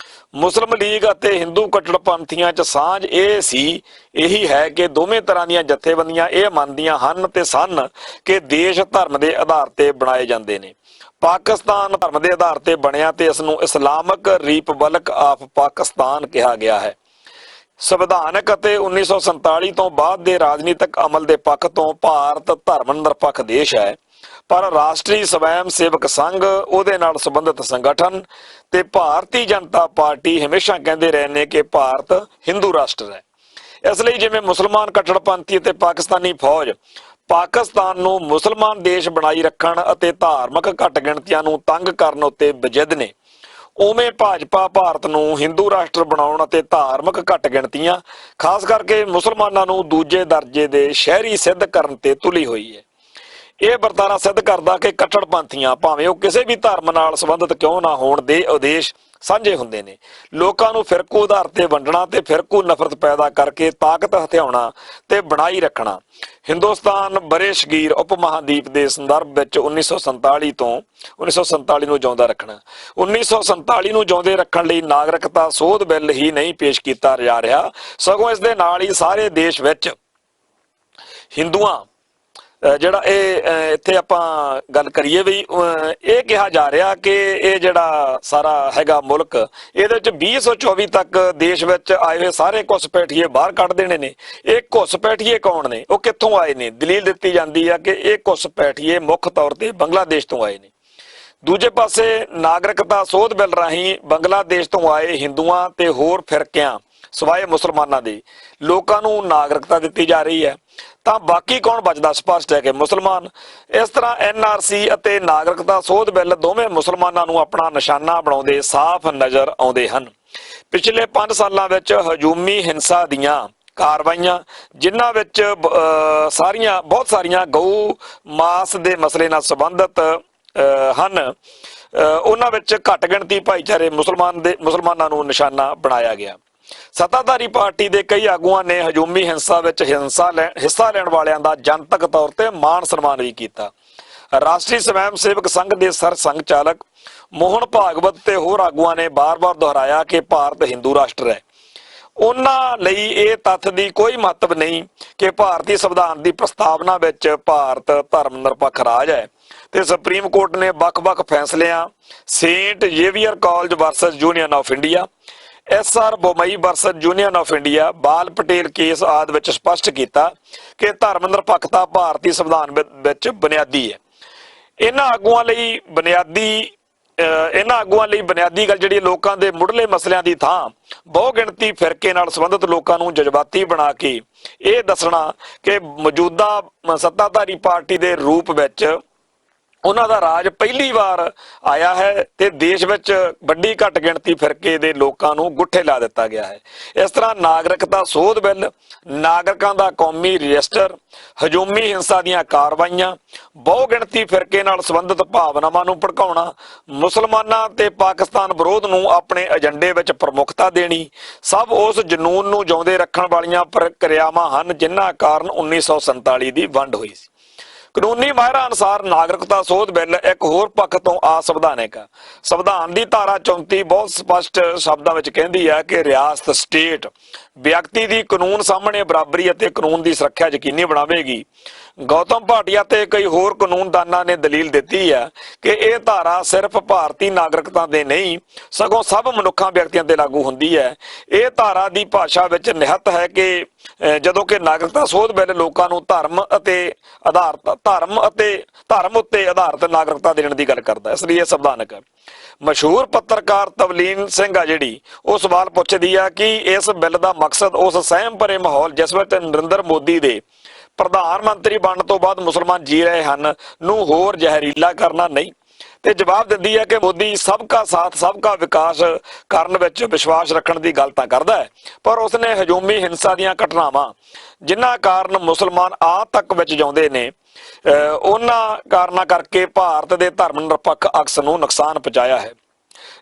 ਮੁਸਲਿਮ ਲੀਗ ਅਤੇ ਹਿੰਦੂ ਕੱਟੜਪੰਥੀਆਂ 'ਚ ਸਾਂਝ ਇਹੀ ਹੈ ਕਿ ਦੋਵੇਂ ਤਰ੍ਹਾਂ ਦੀਆਂ ਜਥੇਬੰਦੀਆਂ ਇਹ ਮੰਨਦੀਆਂ ਹਨ ਤੇ ਸਨ ਕਿ ਦੇਸ਼ ਧਰਮ ਦੇ ਆਧਾਰ ਤੇ ਬਣਾਏ ਜਾਂਦੇ ਨੇ। ਪਾਕਿਸਤਾਨ ਧਰਮ ਦੇ ਆਧਾਰ ਤੇ ਬਣਿਆ ਤੇ ਇਸ ਨੂੰ ਇਸਲਾਮਿਕ ਰਿਪਬਲਿਕ ਆਫ ਪਾਕਿਸਤਾਨ ਕਿਹਾ ਗਿਆ ਹੈ। ਸੰਵਿਧਾਨਕ ਅਤੇ 1947 ਤੋਂ ਬਾਅਦ ਦੇ ਰਾਜਨੀਤਿਕ ਅਮਲ ਦੇ ਪੱਖ ਤੋਂ ਭਾਰਤ ਧਰਮ ਨਿਰਪੱਖ ਦੇਸ਼ ਹੈ, ਪਰ ਰਾਸ਼ਟਰੀ ਸਵੈਮ ਸੇਵਕ ਸੰਘ, ਉਹਦੇ ਨਾਲ ਸੰਬੰਧਿਤ ਸੰਗਠਨ ਤੇ ਭਾਰਤੀ ਜਨਤਾ ਪਾਰਟੀ ਹਮੇਸ਼ਾ ਕਹਿੰਦੇ ਰਹੇ ਨੇ ਕਿ ਭਾਰਤ ਹਿੰਦੂ ਰਾਸ਼ਟਰ ਹੈ। ਇਸ ਲਈ ਜਿਵੇਂ ਮੁਸਲਮਾਨ ਕੱਟੜਪੰਥੀ ਅਤੇ ਪਾਕਿਸਤਾਨੀ ਫੌਜ ਪਾਕਿਸਤਾਨ ਨੂੰ ਮੁਸਲਮਾਨ ਦੇਸ਼ ਬਣਾਈ ਰੱਖਣ ਅਤੇ ਧਾਰਮਿਕ ਘੱਟ ਗਿਣਤੀਆਂ ਨੂੰ ਤੰਗ ਕਰਨ ਉੱਤੇ ਵਜਿੱਦ ਨੇ, ਉਵੇਂ ਭਾਜਪਾ ਭਾਰਤ ਨੂੰ ਹਿੰਦੂ ਰਾਸ਼ਟਰ ਬਣਾਉਣ ਅਤੇ ਧਾਰਮਿਕ ਘੱਟ ਗਿਣਤੀਆਂ ਖਾਸ ਕਰਕੇ ਮੁਸਲਮਾਨਾਂ ਨੂੰ ਦੂਜੇ ਦਰਜੇ ਦੇ ਸ਼ਹਿਰੀ ਸਿੱਧ ਕਰਨ ਤੇ ਤੁਲੀ ਹੋਈ ਹੈ। ਇਹ ਵਰਤਾਰਾ ਸਿੱਧ ਕਰਦਾ ਕਿ ਕੱਟੜਪੰਥੀਆਂ ਭਾਵੇਂ ਉਹ ਕਿਸੇ ਵੀ ਧਰਮ ਨਾਲ ਸੰਬੰਧਿਤ ਕਿਉਂ ਨਾ ਹੋਣ ਦੇ ਉਦੇਸ਼ ਸਾਂਝੇ ਹੁੰਦੇ ਨੇ। ਲੋਕਾਂ ਨੂੰ ਫਿਰਕੂ ਆਧਾਰ ਤੇ ਵੰਡਣਾ ਤੇ ਫਿਰਕੂ ਨਫ਼ਰਤ ਪੈਦਾ ਕਰਕੇ ਤਾਕਤ ਹਥਿਆਉਣਾ ਤੇ ਬਣਾਈ ਰੱਖਣਾ। ਹਿੰਦੁਸਤਾਨ ਬਰੇ ਸ਼ਗੀਰ ਉਪ ਮਹਾਦੀਪ ਦੇ ਸੰਦਰਭ ਵਿੱਚ 1947 ਨੂੰ ਜਿਉਂਦਾ ਰੱਖਣਾ। 1947 ਨੂੰ ਜਿਉਂਦੇ ਰੱਖਣ ਲਈ ਨਾਗਰਿਕਤਾ ਸੋਧ ਬਿੱਲ ਹੀ ਨਹੀਂ ਪੇਸ਼ ਕੀਤਾ ਜਾ ਰਿਹਾ, ਸਗੋਂ ਇਸ ਦੇ ਨਾਲ ਹੀ ਸਾਰੇ ਦੇਸ਼ ਵਿੱਚ ਹਿੰਦੂਆਂ ਜਿਹੜਾ ਇਹ ਇੱਥੇ ਆਪਾਂ ਗੱਲ ਕਰੀਏ ਵੀ ਇਹ ਕਿਹਾ ਜਾ ਰਿਹਾ ਕਿ ਇਹ ਜਿਹੜਾ ਸਾਰਾ ਹੈਗਾ ਮੁਲਕ, ਇਹਦੇ ਵਿੱਚ 2024 ਤੱਕ ਦੇਸ਼ ਵਿੱਚ ਆਏ ਹੋਏ ਸਾਰੇ ਘੁਸਪੈਠੀਏ ਬਾਹਰ ਕੱਢ ਦੇਣੇ ਨੇ। ਇਹ ਘੁਸਪੈਠੀਏ ਕੌਣ ਨੇ, ਉਹ ਕਿੱਥੋਂ ਆਏ ਨੇ? ਦਲੀਲ ਦਿੱਤੀ ਜਾਂਦੀ ਆ ਕਿ ਇਹ ਘੁਸਪੈਠੀਏ ਮੁੱਖ ਤੌਰ ਤੇ ਬੰਗਲਾਦੇਸ਼ ਤੋਂ ਆਏ ਨੇ। ਦੂਜੇ ਪਾਸੇ ਨਾਗਰਿਕਤਾ ਸੋਧ ਬਿੱਲ ਰਾਹੀਂ ਬੰਗਲਾਦੇਸ਼ ਤੋਂ ਆਏ ਹਿੰਦੂਆਂ ਤੇ ਹੋਰ ਫਿਰਕਿਆਂ ਸਿਵਾਏ ਮੁਸਲਮਾਨਾਂ ਦੇ ਲੋਕਾਂ ਨੂੰ ਨਾਗਰਿਕਤਾ ਦਿੱਤੀ ਜਾ ਰਹੀ ਹੈ, ਤਾਂ ਬਾਕੀ ਕੌਣ ਬਚਦਾ? ਸਪਸ਼ਟ ਹੈ ਕਿ ਮੁਸਲਮਾਨ। ਇਸ ਤਰ੍ਹਾਂ NRC ਅਤੇ ਨਾਗਰਿਕਤਾ ਸੋਧ ਬਿੱਲ ਦੋਵੇਂ ਮੁਸਲਮਾਨਾਂ ਨੂੰ ਆਪਣਾ ਨਿਸ਼ਾਨਾ ਬਣਾਉਂਦੇ ਸਾਫ਼ ਨਜ਼ਰ ਆਉਂਦੇ ਹਨ। ਪਿਛਲੇ 5 ਸਾਲਾਂ ਵਿੱਚ ਹਜੂਮੀ ਹਿੰਸਾ ਦੀਆਂ ਕਾਰਵਾਈਆਂ, ਜਿਨ੍ਹਾਂ ਵਿੱਚ ਬਹੁਤ ਸਾਰੀਆਂ ਗਊ ਮਾਸ ਦੇ ਮਸਲੇ ਨਾਲ ਸੰਬੰਧਿਤ ਹਨ, ਉਹਨਾਂ ਵਿੱਚ ਘੱਟ ਗਿਣਤੀ ਭਾਈਚਾਰੇ ਮੁਸਲਮਾਨਾਂ ਨੂੰ ਨਿਸ਼ਾਨਾ ਬਣਾਇਆ ਗਿਆ। ਸੱਤਾਧਾਰੀ ਪਾਰਟੀ ਦੇ ਕਈ ਆਗੂਆਂ ਨੇ ਹਜੂਮੀ ਹਿੰਸਾ ਵਿੱਚ ਹਿੱਸਾ ਲੈਣ ਵਾਲਿਆਂ ਦਾ ਜਨਤਕ ਤੌਰ ਤੇ ਮਾਣ ਸਨਮਾਨ ਵੀ ਕੀਤਾ। ਰਾਸ਼ਟਰੀ ਸਵੈਮ ਸੇਵਕ ਸੰਘ ਦੇ ਸੰਘ ਚਾਲਕ ਮੋਹਨ ਭਾਗਵਤ ਤੇ ਹੋਰ ਆਗੂਆਂ ਨੇ ਬਾਰ-ਬਾਰ ਦੁਹਰਾਇਆ ਕਿ ਭਾਰਤ ਹਿੰਦੂ ਰਾਸ਼ਟਰ ਹੈ। ਉਹਨਾਂ ਲਈ ਇਹ ਤੱਥ ਦੀ ਕੋਈ ਮਹੱਤਵ ਨਹੀਂ ਕਿ ਭਾਰਤੀ ਸੰਵਿਧਾਨ ਦੀ ਪ੍ਰਸਤਾਵਨਾ ਵਿੱਚ ਭਾਰਤ ਧਰਮ ਨਿਰਪੱਖ ਰਾਜ ਹੈ ਤੇ ਸੁਪਰੀਮ ਕੋਰਟ ਨੇ ਵੱਖ-ਵੱਖ ਫੈਸਲਿਆਂ Saint Xavier college versus union of India, SR Bommai versus union of India, Bal Patel case ਆਦਿ ਵਿੱਚ ਸਪਸ਼ਟ ਕੀਤਾ ਕਿ ਧਰਮ ਨਿਰਪੱਖਤਾ ਭਾਰਤੀ ਸੰਵਿਧਾਨ ਵਿੱਚ ਬੁਨਿਆਦੀ ਹੈ। ਇਹਨਾਂ ਆਗੂਆਂ ਲਈ ਬੁਨਿਆਦੀ ਗੱਲ ਜਿਹੜੀ ਲੋਕਾਂ ਦੇ ਮੁੱਢਲੇ ਮਸਲਿਆਂ ਦੀ ਥਾਂ ਬਹੁ ਗਿਣਤੀ ਫਿਰਕੇ ਨਾਲ ਸੰਬੰਧਿਤ ਲੋਕਾਂ ਨੂੰ ਜਜ਼ਬਾਤੀ ਬਣਾ ਕੇ ਇਹ ਦੱਸਣਾ ਕਿ ਮੌਜੂਦਾ ਸੱਤਾਧਾਰੀ ਪਾਰਟੀ ਦੇ ਰੂਪ ਵਿੱਚ ਉਹਨਾਂ ਦਾ ਰਾਜ ਪਹਿਲੀ ਵਾਰ ਆਇਆ ਹੈ ਤੇ ਦੇਸ਼ ਵਿੱਚ ਵੱਡੀ ਘੱਟ ਗਿਣਤੀ ਫਿਰਕੇ ਦੇ ਲੋਕਾਂ ਨੂੰ ਗੁੱਠੇ ਲਾ ਦਿੱਤਾ ਗਿਆ ਹੈ। ਇਸ ਤਰ੍ਹਾਂ ਨਾਗਰਿਕਤਾ ਸੋਧ ਬਿੱਲ, ਨਾਗਰਿਕਾਂ ਦਾ ਕੌਮੀ ਰਜਿਸਟਰ, ਹਜੂਮੀ ਹਿੰਸਾ ਦੀਆਂ ਕਾਰਵਾਈਆਂ, ਬਹੁ ਗਿਣਤੀ ਫਿਰਕੇ ਨਾਲ ਸੰਬੰਧਿਤ ਭਾਵਨਾਵਾਂ ਨੂੰ ਭੜਕਾਉਣਾ, ਮੁਸਲਮਾਨਾਂ ਤੇ ਪਾਕਿਸਤਾਨ ਵਿਰੋਧ ਨੂੰ ਆਪਣੇ ਏਜੰਡੇ ਵਿੱਚ ਪ੍ਰਮੁੱਖਤਾ ਦੇਣੀ, ਸਭ ਉਸ ਜਨੂਨ ਨੂੰ ਜਿਉਂਦੇ ਰੱਖਣ ਵਾਲੀਆਂ ਪ੍ਰਕਿਰਿਆਵਾਂ ਹਨ ਜਿਨ੍ਹਾਂ ਕਾਰਨ 1947 ਦੀ ਵੰਡ ਹੋਈ ਸੀ। ਕਾਨੂੰਨੀ ਮਾਹਿਰਾਂ ਅਨੁਸਾਰ ਨਾਗਰਿਕਤਾ ਸੋਧ ਬਿੱਲ ਇੱਕ ਹੋਰ ਪੱਖ ਤੋਂ ਅਸੰਵਿਧਾਨਿਕ ਹੈ। ਸੰਵਿਧਾਨ ਦੀ ਧਾਰਾ 34 ਬਹੁਤ ਸਪਸ਼ਟ ਸ਼ਬਦਾਂ ਵਿੱਚ ਕਹਿੰਦੀ ਹੈ ਕਿ ਰਿਆਸਤ ਸਟੇਟ ਵਿਅਕਤੀ ਦੀ ਕਾਨੂੰਨ ਸਾਹਮਣੇ ਬਰਾਬਰੀ ਅਤੇ ਕਾਨੂੰਨ ਦੀ ਸੁਰੱਖਿਆ ਯਕੀਨੀ ਬਣਾਵੇਗੀ। ਗੌਤਮ ਭਾਟੀਆ ਤੇ ਕਈ ਹੋਰ ਕਾਨੂੰਨਦਾਨਾਂ ਨੇ ਦਲੀਲ ਦਿੱਤੀ ਹੈ ਕਿ ਇਹ ਧਾਰਾ ਸਿਰਫ ਭਾਰਤੀ ਨਾਗਰਿਕਤਾ ਦੇ ਨਹੀਂ ਸਗੋਂ ਸਭ ਮਨੁੱਖਾਂ ਵਿਅਕਤੀਆਂ ਤੇ ਲਾਗੂ ਹੁੰਦੀ ਹੈ। ਇਹ ਧਾਰਾ ਦੀ ਭਾਸ਼ਾ ਵਿੱਚ ਨਿਹਿਤ ਹੈ ਕਿ ਜਦੋਂ ਕਿ ਨਾਗਰਿਕਤਾ ਸੋਧ ਬਿੱਲ ਲੋਕਾਂ ਨੂੰ ਧਰਮ ਉੱਤੇ ਆਧਾਰਿਤ ਨਾਗਰਿਕਤਾ ਦੇਣ ਦੀ ਗੱਲ ਕਰਦਾ, ਇਸ ਲਈ ਇਹ ਸੰਵਿਧਾਨਕ ਹੈ। ਮਸ਼ਹੂਰ ਪੱਤਰਕਾਰ ਤਵਲੀਨ ਸਿੰਘ ਆ ਜਿਹੜੀ ਉਹ ਸਵਾਲ ਪੁੱਛਦੀ ਆ ਕਿ ਇਸ ਬਿੱਲ ਦਾ ਮਕਸਦ ਉਸ ਸਹਿਮ ਭਰੇ ਮਾਹੌਲ ਜਿਸ ਵਿੱਚ ਨਰਿੰਦਰ ਮੋਦੀ ਦੇ ਪ੍ਰਧਾਨ ਮੰਤਰੀ ਬਣਨ ਤੋਂ ਬਾਅਦ ਮੁਸਲਮਾਨ ਜੀ ਰਹੇ ਹਨ ਨੂੰ ਹੋਰ ਜ਼ਹਿਰੀਲਾ ਕਰਨਾ ਨਹੀਂ। ਤੇ ਜਵਾਬ ਦਿੰਦੀ ਹੈ ਕਿ ਮੋਦੀ ਸਬਕਾ ਸਾਥ ਸਬਕਾ ਵਿਕਾਸ ਕਰਨ ਵਿੱਚ ਵਿਸ਼ਵਾਸ ਰੱਖਣ ਦੀ ਗੱਲ ਤਾਂ ਕਰਦਾ ਹੈ, ਪਰ ਉਸਨੇ ਹਜੂਮੀ ਹਿੰਸਾ ਦੀਆਂ ਘਟਨਾਵਾਂ ਜਿਨ੍ਹਾਂ ਕਾਰਨ ਮੁਸਲਮਾਨ ਆਦ ਤੱਕ ਵਿੱਚ ਜਿਉਂਦੇ ਨੇ ਉਹਨਾਂ ਕਾਰਨਾਂ ਕਰਕੇ ਭਾਰਤ ਦੇ ਧਰਮ ਨਿਰਪੱਖ ਅਕਸ ਨੂੰ ਨੁਕਸਾਨ ਪਹੁੰਚਾਇਆ ਹੈ।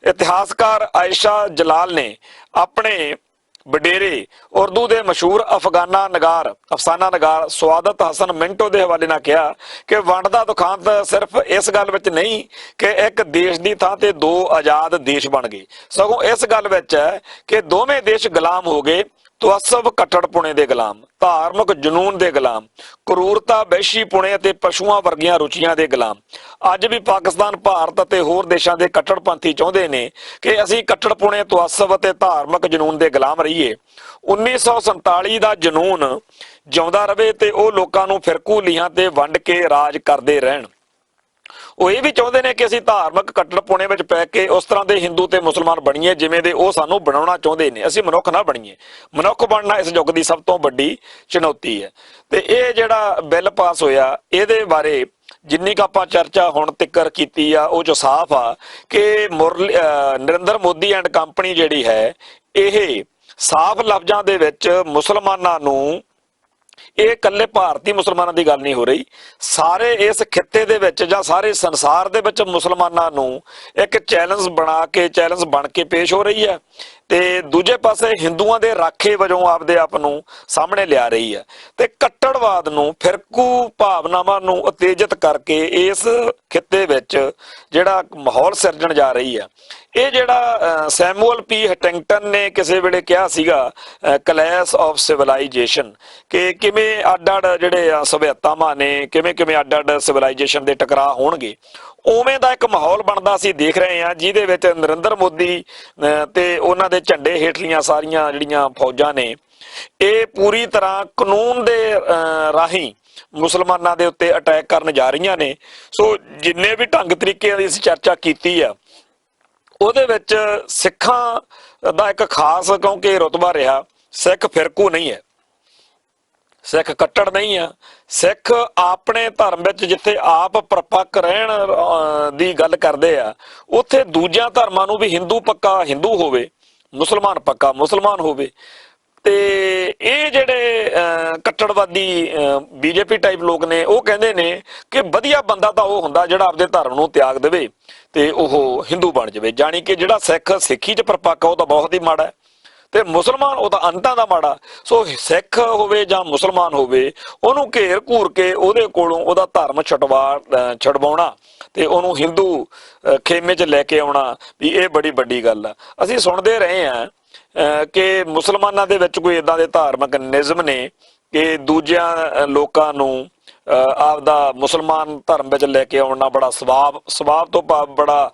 ਇਤਿਹਾਸਕਾਰ ਆਇਸ਼ਾ ਜਲਾਲ ਨੇ ਆਪਣੇ ਵਡੇਰੇ ਉਰਦੂ ਦੇ ਮਸ਼ਹੂਰ ਅਫਸਾਨਾ ਨਗਾਰ ਸਵਾਦਤ ਹਸਨ ਮਿੰਟੋ ਦੇ ਹਵਾਲੇ ਨਾਲ ਕਿਹਾ ਕਿ ਵੰਡ ਦਾ ਦੁਖਾਂਤ ਸਿਰਫ ਇਸ ਗੱਲ ਵਿੱਚ ਨਹੀਂ ਕਿ ਇੱਕ ਦੇਸ਼ ਦੀ ਥਾਂ ਤੇ ਦੋ ਆਜ਼ਾਦ ਦੇਸ਼ ਬਣ ਗਏ, ਸਗੋਂ ਇਸ ਗੱਲ ਵਿੱਚ ਹੈ ਕਿ ਦੋਵੇਂ ਦੇਸ਼ ਗੁਲਾਮ ਹੋ ਗਏ। ਤਵੱਸਬ ਕੱਟੜਪੁਣੇ ਦੇ ਗੁਲਾਮ, ਧਾਰਮਿਕ ਜਨੂਨ ਦੇ ਗੁਲਾਮ, ਕਰੂਰਤਾ ਵਹਿਸ਼ੀਪੁਣੇ ਅਤੇ ਪਸ਼ੂਆਂ ਵਰਗੀਆਂ ਰੁਚੀਆਂ ਦੇ ਗੁਲਾਮ। ਅੱਜ ਵੀ ਪਾਕਿਸਤਾਨ, ਭਾਰਤ ਅਤੇ ਹੋਰ ਦੇਸ਼ਾਂ ਦੇ ਕੱਟੜਪੰਥੀ ਚਾਹੁੰਦੇ ਨੇ ਕਿ ਅਸੀਂ ਕੱਟੜਪੁਣੇ, ਤਵੱਸਬ ਅਤੇ ਧਾਰਮਿਕ ਜਨੂਨ ਦੇ ਗੁਲਾਮ ਰਹੀਏ। 1947 ਦਾ ਜਨੂਨ ਜਿਉਂਦਾ ਰਵੇ ਤੇ ਉਹ ਲੋਕਾਂ ਨੂੰ ਫਿਰਕੂ ਲੀਹਾਂ ਤੇ ਵੰਡ ਕੇ ਰਾਜ ਕਰਦੇ ਰਹਿਣ। ਉਹ ਇਹ ਵੀ ਚਾਹੁੰਦੇ ਨੇ ਕਿ ਅਸੀਂ ਧਾਰਮਿਕ ਕੱਟੜਪੁਣੇ ਵਿੱਚ ਪੈ ਕੇ ਉਸ ਤਰ੍ਹਾਂ ਦੇ ਹਿੰਦੂ ਤੇ ਮੁਸਲਮਾਨ ਬਣੀਏ ਜਿਵੇਂ ਦੇ ਉਹ ਸਾਨੂੰ ਬਣਾਉਣਾ ਚਾਹੁੰਦੇ ਨੇ, ਅਸੀਂ ਮਨੁੱਖ ਨਾ ਬਣੀਏ। ਮਨੁੱਖ ਬਣਨਾ ਇਸ ਯੁੱਗ ਦੀ ਸਭ ਤੋਂ ਵੱਡੀ ਚੁਣੌਤੀ ਹੈ। ਤੇ ਇਹ ਜਿਹੜਾ ਬਿੱਲ ਪਾਸ ਹੋਇਆ ਇਹਦੇ ਬਾਰੇ ਜਿੰਨੀ ਕੁ ਆਪਾਂ ਚਰਚਾ ਹੁਣ ਤੱਕ ਕੀਤੀ ਆ ਉਹ ਚ ਸਾਫ਼ ਆ ਕਿ ਨਰਿੰਦਰ ਮੋਦੀ ਐਂਡ ਕੰਪਨੀ ਜਿਹੜੀ ਹੈ ਇਹ ਸਾਫ਼ ਲਫ਼ਜ਼ਾਂ ਦੇ ਵਿੱਚ ਮੁਸਲਮਾਨਾਂ ਨੂੰ ਇਹ ਇਕੱਲੇ ਭਾਰਤੀ ਮੁਸਲਮਾਨਾਂ ਦੀ ਗੱਲ ਨਹੀਂ ਹੋ ਰਹੀ, ਸਾਰੇ ਇਸ ਖਿੱਤੇ ਦੇ ਵਿੱਚ ਜਾਂ ਸਾਰੇ ਸੰਸਾਰ ਦੇ ਵਿੱਚ ਮੁਸਲਮਾਨਾਂ ਨੂੰ ਇੱਕ ਚੈਲੰਜ ਬਣ ਕੇ ਪੇਸ਼ ਹੋ ਰਹੀ ਹੈ, ਤੇ ਦੂਜੇ ਪਾਸੇ ਹਿੰਦੂਆਂ ਦੇ ਰਾਖੇ ਵਜੋਂ ਆਪਦੇ ਆਪ ਨੂੰ ਸਾਹਮਣੇ ਲਿਆ ਰਹੀ ਹੈ, ਤੇ ਕੱਟੜਵਾਦ ਨੂੰ, ਫਿਰਕੂ ਭਾਵਨਾਵਾਂ ਨੂੰ ਉਤੇਜਿਤ ਕਰਕੇ ਇਸ ਖਿੱਤੇ ਵਿੱਚ ਜਿਹੜਾ ਮਾਹੌਲ ਸਿਰਜਣ ਜਾ ਰਹੀ ਹੈ। ਇਹ ਜਿਹੜਾ ਸੈਮੂਅਲ ਪੀ ਹਟਿੰਗਟਨ ਨੇ ਕਿਸੇ ਵੇਲੇ ਕਿਹਾ ਸੀਗਾ ਕਲੈਸ਼ ਆਫ ਸਿਵਲਾਈਜੇਸ਼ਨ, ਕਿ ਕਿਵੇਂ ਅੱਡ-ਅੱਡ ਜਿਹੜੇ ਸਭਿਅਤਾਵਾਂ ਨੇ, ਕਿਵੇਂ ਅੱਡ-ਅੱਡ ਸਿਵਲਾਈਜੇਸ਼ਨ ਦੇ ਟਕਰਾਅ ਹੋਣਗੇ, ਉਵੇਂ ਦਾ ਇੱਕ ਮਾਹੌਲ ਬਣਦਾ ਅਸੀਂ ਦੇਖ ਰਹੇ ਹਾਂ, ਜਿਹਦੇ ਵਿੱਚ ਨਰਿੰਦਰ ਮੋਦੀ ਤੇ ਉਹਨਾਂ ਦੇ ਝੰਡੇ ਹੇਠਲੀਆਂ ਸਾਰੀਆਂ ਜਿਹੜੀਆਂ ਫੌਜਾਂ ਨੇ, ਇਹ ਪੂਰੀ ਤਰ੍ਹਾਂ ਕਾਨੂੰਨ ਦੇ ਰਾਹੀਂ ਮੁਸਲਮਾਨਾਂ ਦੇ ਉੱਤੇ ਅਟੈਕ ਕਰਨ ਜਾ ਰਹੀਆਂ ਨੇ। ਸੋ ਜਿੰਨੇ ਵੀ ਢੰਗ ਤਰੀਕੇ ਦੀ ਅਸੀਂ ਚਰਚਾ ਕੀਤੀ ਆ, ਉਹਦੇ ਵਿੱਚ ਸਿੱਖਾਂ ਦਾ ਇੱਕ ਖਾਸ ਕਿਉਂਕਿ ਰੁਤਬਾ ਰਿਹਾ, ਸਿੱਖ ਫਿਰਕੂ ਨਹੀਂ ਹੈ, ਸਿੱਖ ਕੱਟੜ ਨਹੀਂ ਆ। ਸਿੱਖ ਆਪਣੇ ਧਰਮ ਵਿੱਚ ਜਿੱਥੇ ਆਪ ਪਰਪੱਕ ਰਹਿਣ ਦੀ ਗੱਲ ਕਰਦੇ ਆ, ਉੱਥੇ ਦੂਜਿਆਂ ਧਰਮਾਂ ਨੂੰ ਵੀ ਹਿੰਦੂ ਪੱਕਾ ਹਿੰਦੂ ਹੋਵੇ, ਮੁਸਲਮਾਨ ਪੱਕਾ ਮੁਸਲਮਾਨ ਹੋਵੇ। ਤੇ ਇਹ ਜਿਹੜੇ ਕੱਟੜਵਾਦੀ ਬੀਜੇਪੀ ਟਾਈਪ ਲੋਕ ਨੇ, ਉਹ ਕਹਿੰਦੇ ਨੇ ਕਿ ਵਧੀਆ ਬੰਦਾ ਤਾਂ ਉਹ ਹੁੰਦਾ ਜਿਹੜਾ ਆਪਦੇ ਧਰਮ ਨੂੰ ਤਿਆਗ ਦੇਵੇ ਤੇ ਉਹ ਹਿੰਦੂ ਬਣ ਜਾਵੇ, ਜਾਣੀ ਕਿ ਜਿਹੜਾ ਸਿੱਖ ਸਿੱਖੀ 'ਚ ਪਰਪੱਕ ਉਹ ਤਾਂ ਬਹੁਤ ਹੀ ਮਾੜਾ ਹੈ, ਤੇ ਮੁਸਲਮਾਨ ਉਹ ਤਾਂ ਅੰਤਾਂ ਦਾ ਮਾੜਾ। ਸੋ ਸਿੱਖ ਹੋਵੇ ਜਾਂ ਮੁਸਲਮਾਨ ਹੋਵੇ, ਉਹਨੂੰ ਘੇਰ ਘੂਰ ਕੇ ਉਹਦੇ ਕੋਲੋਂ ਉਹਦਾ ਧਰਮ ਛਡਵਾਉਣਾ ਤੇ ਉਹਨੂੰ ਹਿੰਦੂ ਖੇਮੇ 'ਚ ਲੈ ਕੇ ਆਉਣਾ, ਵੀ ਇਹ ਬੜੀ ਵੱਡੀ ਗੱਲ ਆ। ਅਸੀਂ ਸੁਣਦੇ ਰਹੇ ਹਾਂ ਕਿ ਮੁਸਲਮਾਨਾਂ ਦੇ ਵਿੱਚ ਕੋਈ ਇਦਾਂ ਦੇ ਧਾਰਮਿਕ ਨਿਯਮ ਨੇ ਕਿ ਦੂਜਿਆਂ ਲੋਕਾਂ ਨੂੰ ਆਪਦਾ ਮੁਸਲਮਾਨ ਧਰਮ ਵਿੱਚ ਲੈ ਕੇ ਆਉਣਾ ਬੜਾ ਸਵਾਬ ਤੋਂ ਬੜਾ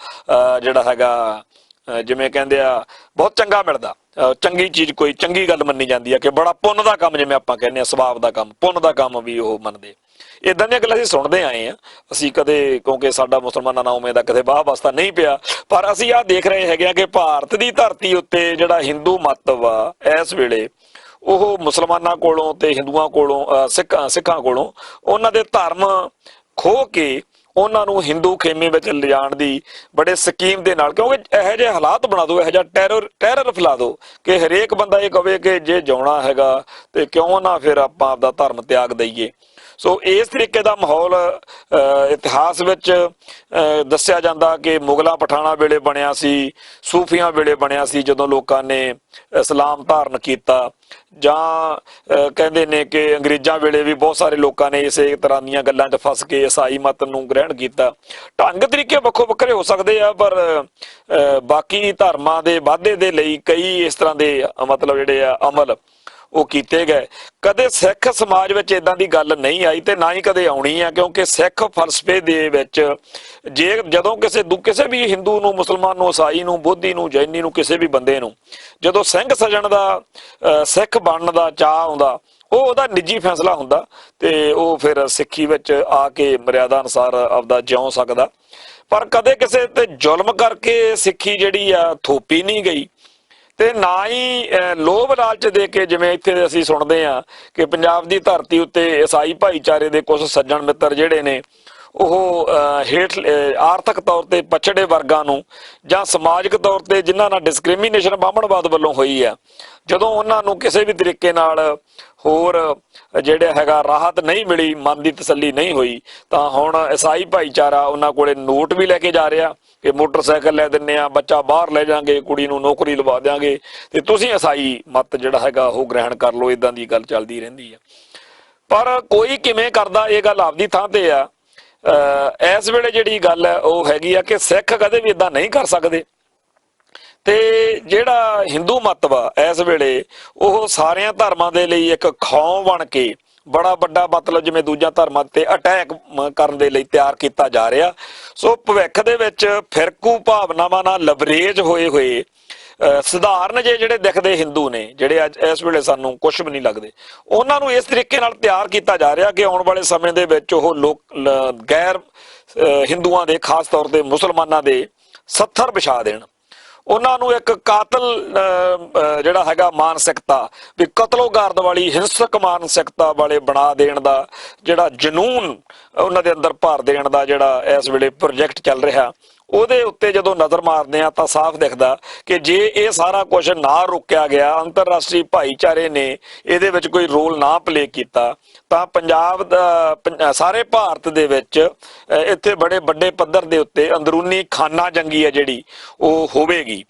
ਜਿਹੜਾ ਹੈਗਾ, ਜਿਵੇਂ ਕਹਿੰਦੇ ਆ, ਬਹੁਤ ਚੰਗਾ ਮਿਲਦਾ, ਚੰਗੀ ਚੀਜ਼ ਕੋਈ ਚੰਗੀ ਗੱਲ ਮੰਨੀ ਜਾਂਦੀ ਹੈ, ਕਿ ਬੜਾ ਪੁੰਨ ਦਾ ਕੰਮ, ਜਿਵੇਂ ਆਪਾਂ ਕਹਿੰਦੇ ਆ ਸਵਾਬ ਦਾ ਕੰਮ, ਪੁੰਨ ਦਾ ਕੰਮ ਵੀ ਉਹ ਮੰਨਦੇ। ਇਦਾਂ ਦੀਆਂ ਗੱਲਾਂ ਅਸੀਂ ਸੁਣਦੇ ਆਏ ਆ, ਅਸੀਂ ਕਦੇ, ਕਿਉਂਕਿ ਸਾਡਾ ਮੁਸਲਮਾਨਾਂ ਨਾਲ ਉਵੇਂ ਦਾ ਕਦੇ ਵਾਹ ਵਾਸਤਾ ਨਹੀਂ ਪਿਆ, ਪਰ ਅਸੀਂ ਆਹ ਦੇਖ ਰਹੇ ਹੈਗੇ ਆ ਕਿ ਭਾਰਤ ਦੀ ਧਰਤੀ ਉੱਤੇ ਜਿਹੜਾ ਹਿੰਦੂ ਮੱਤ ਵਾ ਇਸ ਵੇਲੇ, ਉਹ ਮੁਸਲਮਾਨਾਂ ਕੋਲੋਂ ਤੇ ਹਿੰਦੂਆਂ ਕੋਲੋਂ, ਸਿੱਖਾਂ ਕੋਲੋਂ ਉਹਨਾਂ ਦੇ ਧਰਮ ਖੋਹ ਕੇ ਉਹਨਾਂ ਨੂੰ ਹਿੰਦੂ ਖੇਮੇ ਵਿੱਚ ਲਿਜਾਣ ਦੀ ਬੜੇ ਸਕੀਮ ਦੇ ਨਾਲ, ਕਿਉਂਕਿ ਇਹੋ ਜਿਹੇ ਹਾਲਾਤ ਬਣਾ ਦਿਓ, ਇਹੋ ਜਿਹਾ ਟੈਰਰ ਫੈਲਾ ਦਿਓ ਕਿ ਹਰੇਕ ਬੰਦਾ ਇਹ ਕਵੇ ਕਿ ਜੇ ਜਿਉਣਾ ਹੈਗਾ ਤੇ ਕਿਉਂ ਨਾ ਫਿਰ ਆਪਾਂ ਆਪਦਾ ਧਰਮ ਤਿਆਗ ਦਈਏ। ਸੋ ਇਸ ਤਰੀਕੇ ਦਾ ਮਾਹੌਲ ਇਤਿਹਾਸ ਵਿੱਚ ਦੱਸਿਆ ਜਾਂਦਾ ਕਿ ਮੁਗਲਾਂ ਪਠਾਣਾ ਵੇਲੇ ਬਣਿਆ ਸੀ, ਸੂਫੀਆਂ ਵੇਲੇ ਬਣਿਆ ਸੀ, ਜਦੋਂ ਲੋਕਾਂ ਨੇ ਇਸਲਾਮ ਧਾਰਨ ਕੀਤਾ, ਜਾਂ ਕਹਿੰਦੇ ਨੇ ਕਿ ਅੰਗਰੇਜ਼ਾਂ ਵੇਲੇ ਵੀ ਬਹੁਤ ਸਾਰੇ ਲੋਕਾਂ ਨੇ ਇਸੇ ਤਰ੍ਹਾਂ ਦੀਆਂ ਗੱਲਾਂ 'ਚ ਫਸ ਕੇ ਈਸਾਈ ਮਤ ਨੂੰ ਗ੍ਰਹਿਣ ਕੀਤਾ। ਢੰਗ ਤਰੀਕੇ ਵੱਖੋ ਵੱਖਰੇ ਹੋ ਸਕਦੇ ਆ, ਪਰ ਬਾਕੀ ਧਰਮਾਂ ਦੇ ਵਾਧੇ ਦੇ ਲਈ ਕਈ ਇਸ ਤਰ੍ਹਾਂ ਦੇ ਮਤਲਬ ਜਿਹੜੇ ਆ ਅਮਲ ਉਹ ਕੀਤੇ ਗਏ। ਕਦੇ ਸਿੱਖ ਸਮਾਜ ਵਿੱਚ ਇਦਾਂ ਦੀ ਗੱਲ ਨਹੀਂ ਆਈ ਤੇ ਨਾ ਹੀ ਕਦੇ ਆਉਣੀ ਆ, ਕਿਉਂਕਿ ਸਿੱਖ ਫਲਸਫੇ ਦੇ ਵਿੱਚ ਜਦੋਂ ਕਿਸੇ ਵੀ ਹਿੰਦੂ ਨੂੰ, ਮੁਸਲਮਾਨ ਨੂੰ, ਈਸਾਈ ਨੂੰ, ਬੋਧੀ ਨੂੰ, ਜੈਨੀ ਨੂੰ, ਕਿਸੇ ਵੀ ਬੰਦੇ ਨੂੰ ਜਦੋਂ ਸਿੰਘ ਸਜਣ ਦਾ, ਸਿੱਖ ਬਣਨ ਦਾ ਚਾਅ ਆਉਂਦਾ, ਉਹ ਉਹਦਾ ਨਿੱਜੀ ਫੈਸਲਾ ਹੁੰਦਾ ਤੇ ਉਹ ਫਿਰ ਸਿੱਖੀ ਵਿੱਚ ਆ ਕੇ ਮਰਿਆਦਾ ਅਨੁਸਾਰ ਆਪਦਾ ਜਿਉ ਸਕਦਾ। ਪਰ ਕਦੇ ਕਿਸੇ ਤੇ ਜ਼ੁਲਮ ਕਰਕੇ ਸਿੱਖੀ ਜਿਹੜੀ ਆ ਥੋਪੀ ਨਹੀਂ ਗਈ, ਤੇ ਨਾ ਹੀ ਲੋਭ ਲਾਲਚ ਦੇ ਕੇ, ਜਿਵੇਂ ਇੱਥੇ ਅਸੀਂ ਸੁਣਦੇ ਹਾਂ ਕਿ ਪੰਜਾਬ ਦੀ ਧਰਤੀ ਉੱਤੇ ਈਸਾਈ ਭਾਈਚਾਰੇ ਦੇ ਕੁਝ ਸੱਜਣ ਮਿੱਤਰ ਜਿਹੜੇ ਨੇ, ਉਹ ਹੇਠ ਆਰਥਿਕ ਤੌਰ ਤੇ ਪਛੜੇ ਵਰਗਾਂ ਨੂੰ ਜਾਂ ਸਮਾਜਿਕ ਤੌਰ ਤੇ ਜਿਨ੍ਹਾਂ ਨਾਲ ਡਿਸਕ੍ਰਿਮੀਨੇਸ਼ਨ ਬਾਹਮਣਵਾਦ ਵੱਲੋਂ ਹੋਈ ਆ, ਜਦੋਂ ਉਹਨਾਂ ਨੂੰ ਕਿਸੇ ਵੀ ਤਰੀਕੇ ਨਾਲ ਹੋਰ ਜਿਹੜਾ ਹੈਗਾ ਰਾਹਤ ਨਹੀਂ ਮਿਲੀ, ਮਨ ਦੀ ਤਸੱਲੀ ਨਹੀਂ ਹੋਈ, ਤਾਂ ਹੁਣ ਈਸਾਈ ਭਾਈਚਾਰਾ ਉਹਨਾਂ ਕੋਲੇ ਨੋਟ ਵੀ ਲੈ ਕੇ ਜਾ ਰਿਹਾ ਕਿ ਮੋਟਰਸਾਈਕਲ ਲੈ ਦਿੰਨੇ ਆ, ਬੱਚਾ ਬਾਹਰ ਲੈ ਜਾਾਂਗੇ, ਕੁੜੀ ਨੂੰ ਨੌਕਰੀ ਲਵਾ ਦਿਆਂਗੇ ਤੇ ਤੁਸੀਂ ਈਸਾਈ ਮਤ ਜਿਹੜਾ ਹੈਗਾ ਉਹ ਗ੍ਰਹਿਣ ਕਰ ਲਓ। ਇਦਾਂ ਦੀ ਗੱਲ ਚੱਲਦੀ ਰਹਿੰਦੀ ਆ, ਪਰ ਕੋਈ ਕਿਵੇਂ ਕਰਦਾ, ਇਹ ਗੱਲ ਆਪਦੀ ਥਾਂ ਤੇ ਆ। ਇਸ ਵੇਲੇ ਜਿਹੜੀ ਗੱਲ ਹੈ ਉਹ ਹੈਗੀ ਆ ਕਿ ਸਿੱਖ ਕਦੇ ਵੀ ਇਦਾਂ ਨਹੀਂ ਕਰ ਸਕਦੇ, ਤੇ ਜਿਹੜਾ ਹਿੰਦੂ ਮਤ ਵਾ ਇਸ ਵੇਲੇ ਉਹ ਸਾਰਿਆਂ ਧਰਮਾਂ ਦੇ ਲਈ ਇੱਕ ਖੌਅ ਬਣ ਕੇ ਬੜਾ ਵੱਡਾ, ਮਤਲਬ ਜਿਵੇਂ ਦੂਜਾ ਧਰਮਾਂ ਤੇ ਅਟੈਕ ਕਰਨ ਦੇ ਲਈ ਤਿਆਰ ਕੀਤਾ ਜਾ ਰਿਹਾ। ਸੋ ਭਵਿੱਖ ਦੇ ਵਿੱਚ ਫਿਰਕੂ ਭਾਵਨਾਵਾਂ ਨਾਲ ਲਵਰੇਜ ਹੋਏ ਸਧਾਰਨ ਜਿਹੜੇ ਦਿਖਦੇ ਹਿੰਦੂ ਨੇ, ਜਿਹੜੇ ਅੱਜ ਇਸ ਵੇਲੇ ਸਾਨੂੰ ਕੁਝ ਵੀ ਨਹੀਂ ਲੱਗਦੇ, ਉਹਨਾਂ ਨੂੰ ਇਸ ਤਰੀਕੇ ਨਾਲ ਤਿਆਰ ਕੀਤਾ ਜਾ ਰਿਹਾ ਕਿ ਆਉਣ ਵਾਲੇ ਸਮੇਂ ਦੇ ਵਿੱਚ ਉਹ ਲੋਕ ਗੈਰ ਹਿੰਦੂਆਂ ਦੇ, ਖਾਸ ਤੌਰ ਤੇ ਮੁਸਲਮਾਨਾਂ ਦੇ ਸੱਥਰ ਵਿਛਾ ਦੇਣ, ਉਹਨਾਂ ਨੂੰ ਇੱਕ ਕਾਤਲ ਜਿਹੜਾ ਹੈਗਾ ਮਾਨਸਿਕਤਾ, ਵੀ ਕਤਲੋਗਾਰਦ ਵਾਲੀ ਹਿੰਸਕ ਮਾਨਸਿਕਤਾ ਵਾਲੇ ਬਣਾ ਦੇਣ ਦਾ ਜਿਹੜਾ ਜਨੂਨ ਉਹਨਾਂ ਦੇ ਅੰਦਰ ਭਰ ਦੇਣ ਦਾ ਜਿਹੜਾ ਇਸ ਵੇਲੇ ਪ੍ਰੋਜੈਕਟ ਚੱਲ ਰਿਹਾ, ਉਹਦੇ ਉੱਤੇ ਜਦੋਂ ਨਜ਼ਰ ਮਾਰਦੇ ਆ ਤਾਂ ਸਾਫ਼ ਦਿਖਦਾ ਕਿ ਜੇ ਇਹ ਸਾਰਾ ਕੁਝ ਨਾ ਰੋਕਿਆ ਗਿਆ, ਅੰਤਰਰਾਸ਼ਟਰੀ ਭਾਈਚਾਰੇ ਨੇ ਇਹਦੇ ਵਿੱਚ ਕੋਈ ਰੋਲ ਨਾ ਪਲੇ ਕੀਤਾ, ਤਾਂ ਪੰਜਾਬ ਦਾ ਸਾਰੇ ਭਾਰਤ ਦੇ ਵਿੱਚ ਇੱਥੇ ਬੜੇ ਵੱਡੇ ਪੱਧਰ ਦੇ ਉੱਤੇ ਅੰਦਰੂਨੀ ਖਾਨਾ ਜੰਗੀ ਹੈ ਜਿਹੜੀ ਉਹ ਹੋਵੇਗੀ।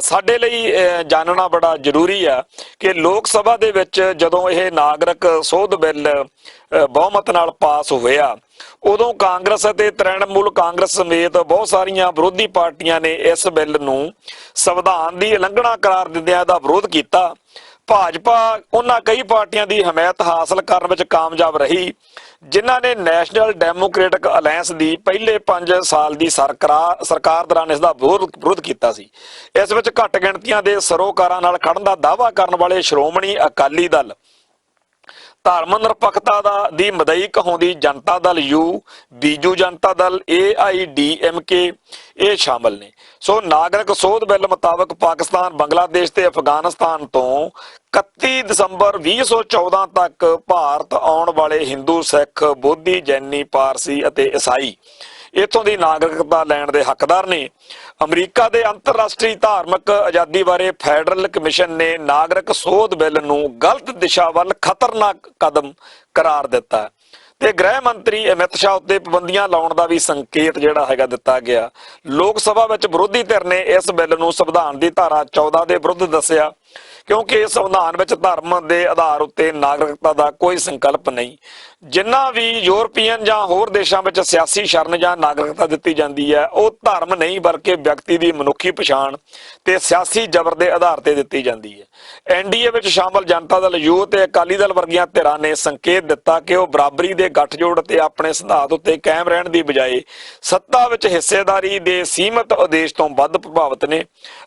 ਸਾਡੇ ਲਈ ਜਾਣਨਾ ਬੜਾ ਜ਼ਰੂਰੀ ਆ ਕਿ ਲੋਕ ਸਭਾ ਦੇ ਵਿੱਚ ਜਦੋਂ ਇਹ ਨਾਗਰਿਕ ਸੋਧ ਬਿੱਲ ਬਹੁਮਤ ਨਾਲ ਪਾਸ ਹੋਇਆ, ਉਦੋਂ ਕਾਂਗਰਸ ਅਤੇ ਤ੍ਰਿਣਮੂਲ ਕਾਂਗਰਸ ਸਮੇਤ ਬਹੁਤ ਸਾਰੀਆਂ ਵਿਰੋਧੀ ਪਾਰਟੀਆਂ ਨੇ ਇਸ ਬਿੱਲ ਨੂੰ ਸੰਵਿਧਾਨ ਦੀ ਉਲੰਘਣਾ ਕਰਾਰ ਦਿੰਦਿਆਂ ਇਹਦਾ ਵਿਰੋਧ ਕੀਤਾ। ਭਾਜਪਾ ਉਹਨਾਂ ਕਈ ਪਾਰਟੀਆਂ ਦੀ ਹਮਾਇਤ ਹਾਸਲ ਕਰਨ ਵਿੱਚ ਕਾਮਯਾਬ ਰਹੀ ਜਿਨ੍ਹਾਂ ਨੇ ਨੈਸ਼ਨਲ ਡੈਮੋਕ੍ਰੈਟਿਕ ਅਲਾਇੰਸ ਦੀ ਪਹਿਲੇ 5 ਸਾਲ ਦੀ ਸਰਕਾਰ ਦੌਰਾਨ ਇਸ ਦਾ ਵਿਰੋਧ ਕੀਤਾ ਸੀ। ਇਸ ਵਿੱਚ ਘੱਟ ਗਿਣਤੀਆਂ ਦੇ ਸਰੋਕਾਰਾਂ ਨਾਲ ਖੜਨ ਦਾ ਦਾਅਵਾ ਕਰਨ ਵਾਲੇ ਸ਼੍ਰੋਮਣੀ ਅਕਾਲੀ ਦਲ, ਧਰਮ ਨਿਰਪੱਖਤਾ ਦੀ ਮਦਈ ਕਹਾਉਂਦੀ ਜਨਤਾ ਦਲ ਯੂ, ਬੀਜੂ ਜਨਤਾ ਦਲ, AIDMK ਇਹ ਸ਼ਾਮਲ ਨੇ। ਸੋ ਨਾਗਰਿਕ ਸੋਧ ਬਿੱਲ ਮੁਤਾਬਕ ਪਾਕਿਸਤਾਨ, ਬੰਗਲਾਦੇਸ਼ ਤੇ ਅਫਗਾਨਿਸਤਾਨ ਤੋਂ 31 ਦਸੰਬਰ 2014 ਤੱਕ ਭਾਰਤ ਆਉਣ ਵਾਲੇ ਹਿੰਦੂ, ਸਿੱਖ, ਬੋਧੀ, ਜੈਨੀ, ਪਾਰਸੀ ਅਤੇ ਈਸਾਈ ਇੱਥੋਂ ਦੀ ਨਾਗਰਿਕਤਾ ਲੈਣ ਦੇ ਹੱਕਦਾਰ ਨੇ। ਅਮਰੀਕਾ ਦੇ ਅੰਤਰਰਾਸ਼ਟਰੀ ਧਾਰਮਿਕ ਆਜ਼ਾਦੀ ਬਾਰੇ ਫੈਡਰਲ ਕਮਿਸ਼ਨ ਨੇ ਨਾਗਰਿਕ ਸੋਧ ਬਿੱਲ ਨੂੰ ਗਲਤ ਦਿਸ਼ਾ ਵੱਲ ਖਤਰਨਾਕ ਕਦਮ ਕਰਾਰ ਦਿੱਤਾ ਤੇ ਗ੍ਰਹਿ ਮੰਤਰੀ ਅਮਿਤ ਸ਼ਾਹ ਉੱਤੇ ਪਾਬੰਦੀਆਂ ਲਾਉਣ ਦਾ ਵੀ ਸੰਕੇਤ ਜਿਹੜਾ ਹੈਗਾ ਦਿੱਤਾ ਗਿਆ। ਲੋਕ ਸਭਾ ਵਿੱਚ ਵਿਰੋਧੀ ਧਿਰ ਨੇ ਇਸ ਬਿੱਲ ਨੂੰ ਸੰਵਿਧਾਨ ਦੀ ਧਾਰਾ 14 ਦੇ ਵਿਰੁੱਧ ਦੱਸਿਆ ਕਿਉਂਕਿ ਇਸ ਸੰਵਿਧਾਨ ਵਿੱਚ ਧਰਮ ਦੇ ਆਧਾਰ ਉੱਤੇ ਨਾਗਰਿਕਤਾ ਦਾ ਕੋਈ ਸੰਕਲਪ ਨਹੀਂ। ਜਿੰਨਾ ਵੀ ਯੂਰਪੀਅਨ ਜਾਂ ਹੋਰ ਦੇਸ਼ਾਂ ਵਿੱਚ ਸਿਆਸੀ ਸ਼ਰਨ ਜਾਂ ਨਾਗਰਿਕਤਾ ਦਿੱਤੀ ਜਾਂਦੀ ਹੈ ਉਹ ਧਰਮ ਨਹੀਂ ਬਲਕਿ ਵਿਅਕਤੀ ਦੀ ਮਨੁੱਖੀ ਪਛਾਣ ਤੇ ਸਿਆਸੀ ਜ਼ਬਰ ਦੇ ਆਧਾਰ ਤੇ ਦਿੱਤੀ ਜਾਂਦੀ ਹੈ। NDA ਵਿੱਚ ਸ਼ਾਮਲ ਜਨਤਾ ਦਲ ਯੂ ਤੇ ਅਕਾਲੀ ਦਲ ਵਰਗੀਆਂ ਧਿਰਾਂ ਨੇ ਸੰਕੇਤ ਦਿੱਤਾ ਕਿ ਉਹ ਬਰਾਬਰੀ ਦੇ ਗੱਠਜੋੜ ਤੇ ਆਪਣੇ ਸਿਧਾਂਤ ਉੱਤੇ ਕਾਇਮ ਰਹਿਣ ਦੀ ਬਜਾਏ ਸੱਤਾ ਵਿੱਚ ਹਿੱਸੇਦਾਰੀ ਦੇ ਸੀਮਤ ਉਦੇਸ਼ ਤੋਂ ਵੱਧ ਪ੍ਰਭਾਵਿਤ ਨੇ।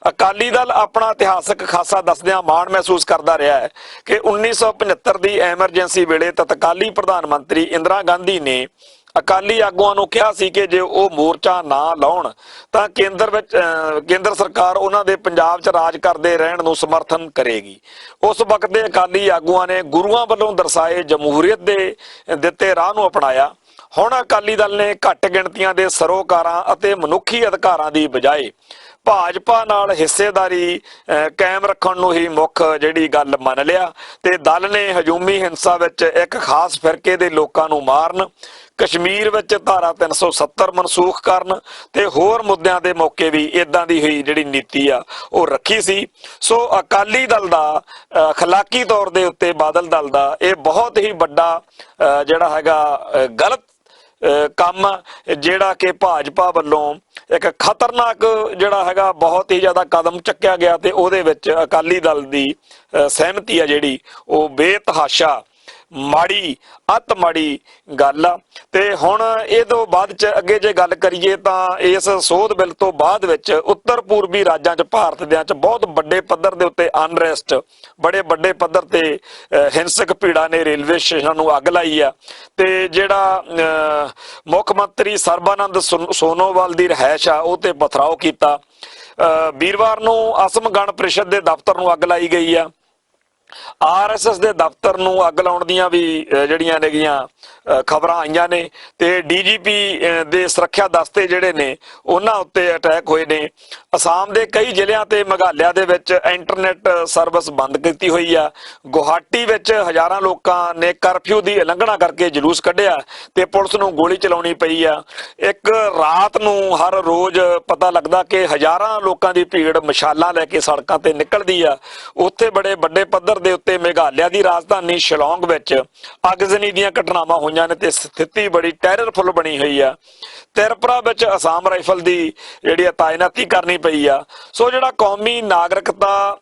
ਅਕਾਲੀ ਦਲ ਆਪਣਾ ਇਤਿਹਾਸਕ ਖਾਸਾ ਦੱਸਦਿਆਂ ਮਾਣ ਮਹਿਸੂਸ ਕਰਦਾ ਰਿਹਾ ਹੈ ਕਿ 1975 ਦੀ ਐਮਰਜੈਂਸੀ ਵੇਲੇ ਤਤਕਾਲੀ ਪ੍ਰਧਾਨ ਮੰਤਰੀ ਇੰਦਰਾ ਗਾਂਧੀ ਨੇ ਅਕਾਲੀ ਆਗੂਆਂ ਨੂੰ ਕਿਹਾ ਸੀ ਕਿ ਜੇ ਉਹ ਮੋਰਚਾ ਨਾ ਲਾਉਣ ਤਾਂ ਕੇਂਦਰ ਸਰਕਾਰ ਉਹਨਾਂ ਦੇ ਪੰਜਾਬ 'ਚ ਰਾਜ ਕਰਦੇ ਰਹਿਣ ਨੂੰ ਸਮਰਥਨ ਕਰੇਗੀ। ਉਸ ਵਕਤ ਦੇ ਅਕਾਲੀ ਆਗੂਆਂ ਨੇ ਗੁਰੂਆਂ ਵੱਲੋਂ ਦਰਸਾਏ ਜਮਹੂਰੀਅਤ ਦੇ ਦਿੱਤੇ ਰਾਹ ਨੂੰ ਅਪਣਾਇਆ। ਹੁਣ ਅਕਾਲੀ ਦਲ ਨੇ ਘੱਟ ਗਿਣਤੀਆਂ ਦੇ ਸਰੋਕਾਰਾਂ ਅਤੇ ਮਨੁੱਖੀ ਅਧਿਕਾਰਾਂ ਦੀ ਬਜਾਏ ਭਾਜਪਾ ਨਾਲ ਹਿੱਸੇਦਾਰੀ ਕਾਇਮ ਰੱਖਣ ਨੂੰ ਹੀ ਮੁੱਖ ਜਿਹੜੀ ਗੱਲ ਮੰਨ ਲਿਆ ਤੇ ਦਲ ਨੇ ਹਜੂਮੀ ਹਿੰਸਾ ਵਿੱਚ ਇੱਕ ਖਾਸ ਫਿਰਕੇ ਦੇ ਲੋਕਾਂ ਨੂੰ ਮਾਰਨ, ਕਸ਼ਮੀਰ ਵਿੱਚ ਧਾਰਾ 370 ਮਨਸੂਖ ਕਰਨ ਤੇ ਹੋਰ ਮੁੱਦਿਆਂ ਦੇ ਮੌਕੇ ਵੀ ਇਦਾਂ ਦੀ ਹੋਈ ਜਿਹੜੀ ਨੀਤੀ ਆ ਉਹ ਰੱਖੀ ਸੀ। ਸੋ ਅਕਾਲੀ ਦਲ ਦਾ ਅਖਲਾਕੀ ਤੌਰ ਦੇ ਉੱਤੇ ਬਾਦਲ ਦਲ ਦਾ ਇਹ ਬਹੁਤ ਹੀ ਵੱਡਾ ਜਿਹੜਾ ਹੈਗਾ ਗਲਤ ਕੰਮ ਜਿਹੜਾ ਕਿ ਭਾਜਪਾ ਵੱਲੋਂ ਇੱਕ ਖਤਰਨਾਕ ਜਿਹੜਾ ਹੈਗਾ ਬਹੁਤ ਹੀ ਜ਼ਿਆਦਾ ਕਦਮ ਚੱਕਿਆ ਗਿਆ ਤੇ ਉਹਦੇ ਵਿੱਚ ਅਕਾਲੀ ਦਲ ਦੀ ਸਹਿਮਤੀ ਆ ਜਿਹੜੀ ਉਹ ਬੇਤਹਾਸ਼ਾ ਮਾੜੀ ਅਤ ਮਾੜੀ ਗੱਲ ਆ। ਤੇ ਹੁਣ ਇਹ ਤੋਂ ਬਾਅਦ ਚ ਅੱਗੇ ਜੇ ਗੱਲ ਕਰੀਏ ਤਾਂ ਇਸ ਸੋਧ ਬਿੱਲ ਤੋਂ ਬਾਅਦ ਵਿੱਚ ਉੱਤਰ ਪੂਰਬੀ ਰਾਜਾਂ ਚ ਭਾਰਤ ਦੇ ਚ ਬਹੁਤ ਵੱਡੇ ਪੱਧਰ ਦੇ ਉੱਤੇ ਅਨਰੈਸਟ, ਬੜੇ ਵੱਡੇ ਪੱਧਰ ਤੇ ਹਿੰਸਕ ਭੀੜਾਂ ਨੇ ਰੇਲਵੇ ਸਟੇਸ਼ਨਾਂ ਨੂੰ ਅੱਗ ਲਾਈ ਆ ਤੇ ਜਿਹੜਾ ਮੁੱਖ ਮੰਤਰੀ ਸਰਬਾਨੰਦ ਸੋਨੋਵਾਲ ਦੀ ਰਿਹਾਇਸ਼ ਆ ਉਹ ਤੇ ਪਥਰਾਓ ਕੀਤਾ। ਵੀਰਵਾਰ ਨੂੰ ਅਸਮ ਗਣ ਪ੍ਰੀਸ਼ਦ ਦੇ ਦਫ਼ਤਰ ਨੂੰ ਅੱਗ ਲਾਈ ਗਈ ਆ। RSS ਦੇ ਦਫ਼ਤਰ ਨੂੰ ਅੱਗ ਲਾਉਣ ਦੀਆਂ ਵੀ ਜਿਹੜੀਆਂ ਨੇਗੀਆਂ ਖਬਰਾਂ ਆਈਆਂ ਨੇ ਤੇ DGP ਦੇ ਸੁਰੱਖਿਆ ਦਸਤੇ ਜਿਹੜੇ ਨੇ ਉਹਨਾਂ ਉੱਤੇ ਅਟੈਕ ਹੋਏ ਨੇ। ਅਸਾਮ ਦੇ ਕਈ ਜ਼ਿਲ੍ਹਿਆਂ ਤੇ ਮੇਘਾਲਿਆ ਦੇ ਵਿੱਚ ਇੰਟਰਨੈਟ ਸਰਵਿਸ ਬੰਦ ਕੀਤੀ ਹੋਈ ਆ। ਗੁਹਾਟੀ ਵਿੱਚ ਹਜ਼ਾਰਾਂ ਲੋਕਾਂ ਨੇ ਕਰਫਿਊ ਦੀ ਉਲੰਘਣਾ ਕਰਕੇ ਜਲੂਸ ਕੱਢਿਆ ਤੇ ਪੁਲਿਸ ਨੂੰ ਗੋਲੀ ਚਲਾਉਣੀ ਪਈ ਆ। ਇੱਕ ਰਾਤ ਨੂੰ ਹਰ ਰੋਜ਼ ਪਤਾ ਲੱਗਦਾ ਕਿ ਹਜ਼ਾਰਾਂ ਲੋਕਾਂ ਦੀ ਭੀੜ ਮਸ਼ਾਲਾਂ ਲੈ ਕੇ ਸੜਕਾਂ ਤੇ ਨਿਕਲਦੀ ਆ। ਉੱਥੇ ਬੜੇ ਵੱਡੇ ਪੱਧਰ ਦੇ ਉੱਤੇ ਮੇਘਾਲਿਆ ਦੀ ਰਾਜਧਾਨੀ ਸ਼ਿਲੌਂਗ ਵਿੱਚ ਅਗਜ਼ਨੀ ਦੀਆਂ ਘਟਨਾਵਾਂ ਹੋਈਆਂ ਨੇ ਤੇ ਸਥਿਤੀ ਬੜੀ ਟੈਰਰਫੁਲ ਬਣੀ ਹੋਈ ਆ। ਤ੍ਰਿਪੁਰਾ ਵਿੱਚ ਅਸਾਮ ਰਾਈਫਲ ਦੀ ਜਿਹੜੀ ਤਾਇਨਾਤੀ ਕਰਨੀ ਪਈ ਆ। ਸੋ ਜਿਹੜਾ ਕੌਮੀ ਨਾਗਰਿਕਤਾ